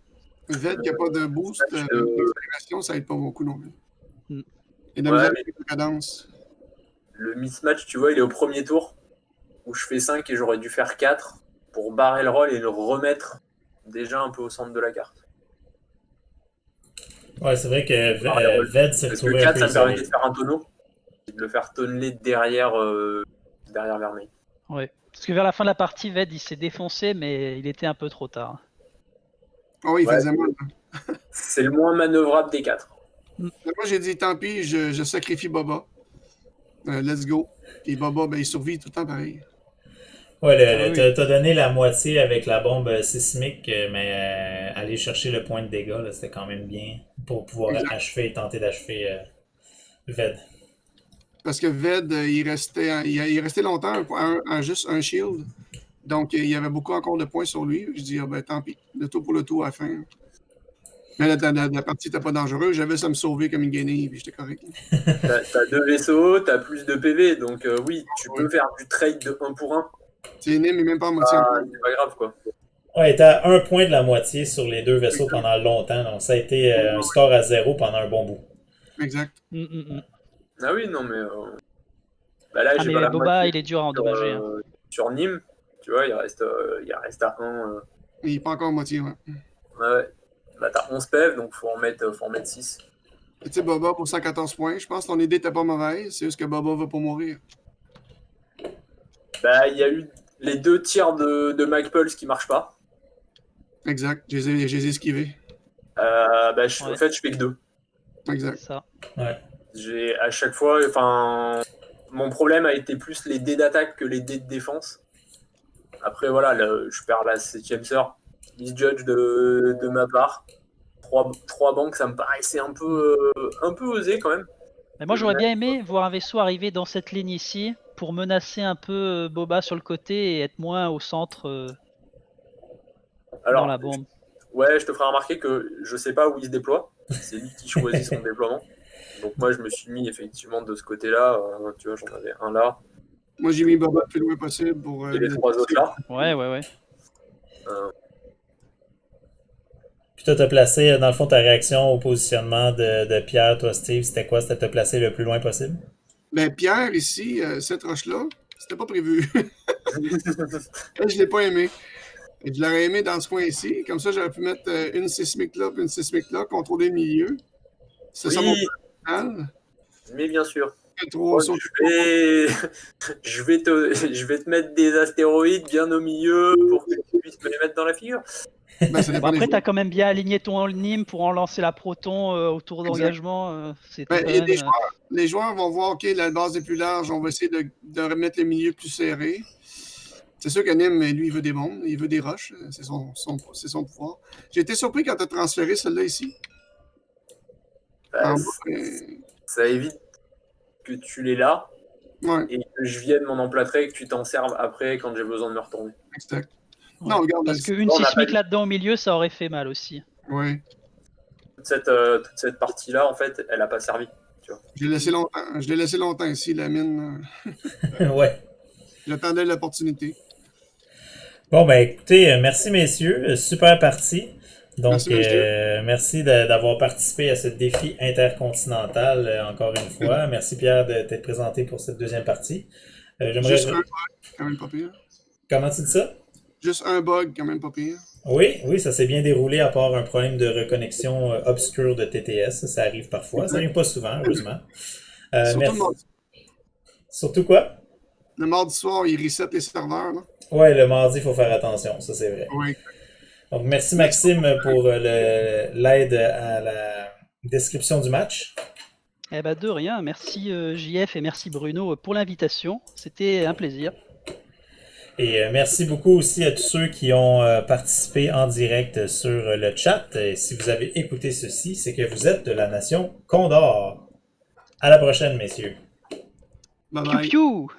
Ved qui n'a pas de boost, d'accélération, ça aide pas beaucoup non plus. Mm. Et de la Ouais, misère mais- avec la cadence. le mismatch, tu vois, il est au premier tour, où je fais 5 et j'aurais dû faire 4 pour barrer le roll et le remettre déjà un peu au centre de la carte. Ouais, c'est vrai que Ah, Ved s'est Parce que retrouvé un 4, peu ça me permettait isolé. de faire un tonneau et de le faire tonneler derrière Vermeil. Ouais. Parce que vers la fin de la partie, Ved il s'est défoncé, mais il était un peu trop tard. Oh, oui, il Ouais. faisait mal. C'est le moins manœuvrable des 4. Mais moi, j'ai dit, tant pis, je sacrifie Boba. Let's go. Et Boba, ben, il survit tout le temps pareil. Ouais, Ah oui. t'as donné la moitié avec la bombe sismique, mais aller chercher le point de dégâts, là, c'était quand même bien pour pouvoir tenter d'achever Ved. Parce que Ved, il restait longtemps juste un shield. Donc, il y avait beaucoup encore de points sur lui. Je dis, ah, ben, tant pis. Le tout pour le tout à la fin. Mais la partie n'était pas dangereuse. J'avais ça me sauver comme une guenille, puis j'étais correct. T'as 2 vaisseaux, t'as plus de PV, donc oui, tu Ouais. peux faire du trade de 1 pour 1. C'est Nîmes, mais même pas en moitié encore. C'est pas grave, quoi. Ouais, t'as un point de la moitié sur les deux vaisseaux pendant longtemps, donc ça a été un score à 0 pendant un bon bout. Exact. Ah oui, non, mais... Bah là, Ah j'ai mais pas la Boba, moitié il est dur à endommager. Hein. sur Nîmes, tu vois, il reste à 1. Il n'est pas encore en moitié, ouais. Ouais. Bah t'as 11 PEV, donc faut en mettre 6. Et tu sais, Boba pour 114 points. Je pense que ton idée n'était pas mauvaise. C'est juste que Boba va pas mourir. Bah il y a eu les 2 tirs de Mike Pulse qui marchent pas. Exact. Je les ai esquivés. En Ouais. fait, je fais que 2. Exact. C'est ça. Ouais. J'ai à chaque fois, mon problème a été plus les dés d'attaque que les dés de défense. Après, voilà, je perds la 7ème sœur. Misjudge de ma part. 3 banques, ça me paraissait un peu osé quand même. Mais moi j'aurais bien aimé voir un vaisseau arriver dans cette ligne ici pour menacer un peu Boba sur le côté et être moins au centre Alors, dans la bombe. Ouais, je te ferai remarquer que je sais pas où il se déploie. C'est lui qui choisit son déploiement. Donc moi, je me suis mis effectivement de ce côté-là. Tu vois, j'en avais un là. Moi, j'ai mis Boba le plus loin possible pour. Et les 3 autres là. Ouais. Puis toi, t'as placé, dans le fond, ta réaction au positionnement de Pierre, toi, Steve, c'était quoi? C'était de te placer le plus loin possible? Ben, Pierre, ici, cette roche-là, c'était pas prévu. Je l'ai pas aimé. Je l'aurais aimé dans ce coin ici. Comme ça, j'aurais pu mettre une sismique là, puis une sismique là, contrôler le milieu. C'est ça mon plan. Mais bien sûr. Trop saut. Je vais te mettre des astéroïdes bien au milieu pour que tu puisses me les mettre dans la figure. Ben, ça dépend Bon, des après, joueurs. t'as quand même bien aligné ton Nîmes pour en lancer la Proton au tour d'engagement. C'était Ben, quand et même, les joueurs vont voir, OK, la base est plus large, on va essayer de remettre le milieu plus serré. C'est sûr que Nîmes, lui, il veut des bombes, il veut des roches. C'est son pouvoir. J'ai été surpris quand tu as transféré celle-là ici. Bah, En bas, ça évite que tu l'aies là ouais, et que je vienne m'en emplâtrer et que tu t'en serves après quand j'ai besoin de me retourner. exact. ouais. Non, regarde. Parce qu'une on a sismique pas- là-dedans au milieu, ça aurait fait mal aussi. Ouais. Toute cette partie-là, en fait, elle n'a pas servi. Je l'ai laissé longtemps ici, la mine. Ouais. J'attendais l'opportunité. Bon, ben écoutez, merci messieurs, super partie. Donc, Merci, monsieur. merci d'avoir participé à ce défi intercontinental encore une fois. Merci Pierre de t'être présenté pour cette deuxième partie. J'aimerais... Juste un bug, quand même pas pire. Comment tu dis ça? Juste un bug, quand même pas pire. Oui, ça s'est bien déroulé à part un problème de reconnexion obscur de TTS. Ça arrive parfois. Ça arrive pas souvent, heureusement. Surtout merci. le mardi. Surtout quoi? Le mardi soir, ils reset les serveurs. Là. Ouais, le mardi, il faut faire attention, ça c'est vrai. Oui. Donc, merci Maxime pour l'aide à la description du match. Eh ben de rien. Merci JF et merci Bruno pour l'invitation. C'était un plaisir. Et merci beaucoup aussi à tous ceux qui ont participé en direct sur le chat. Et si vous avez écouté ceci, c'est que vous êtes de la nation Condor. À la prochaine, messieurs. Bye Piou bye. piou!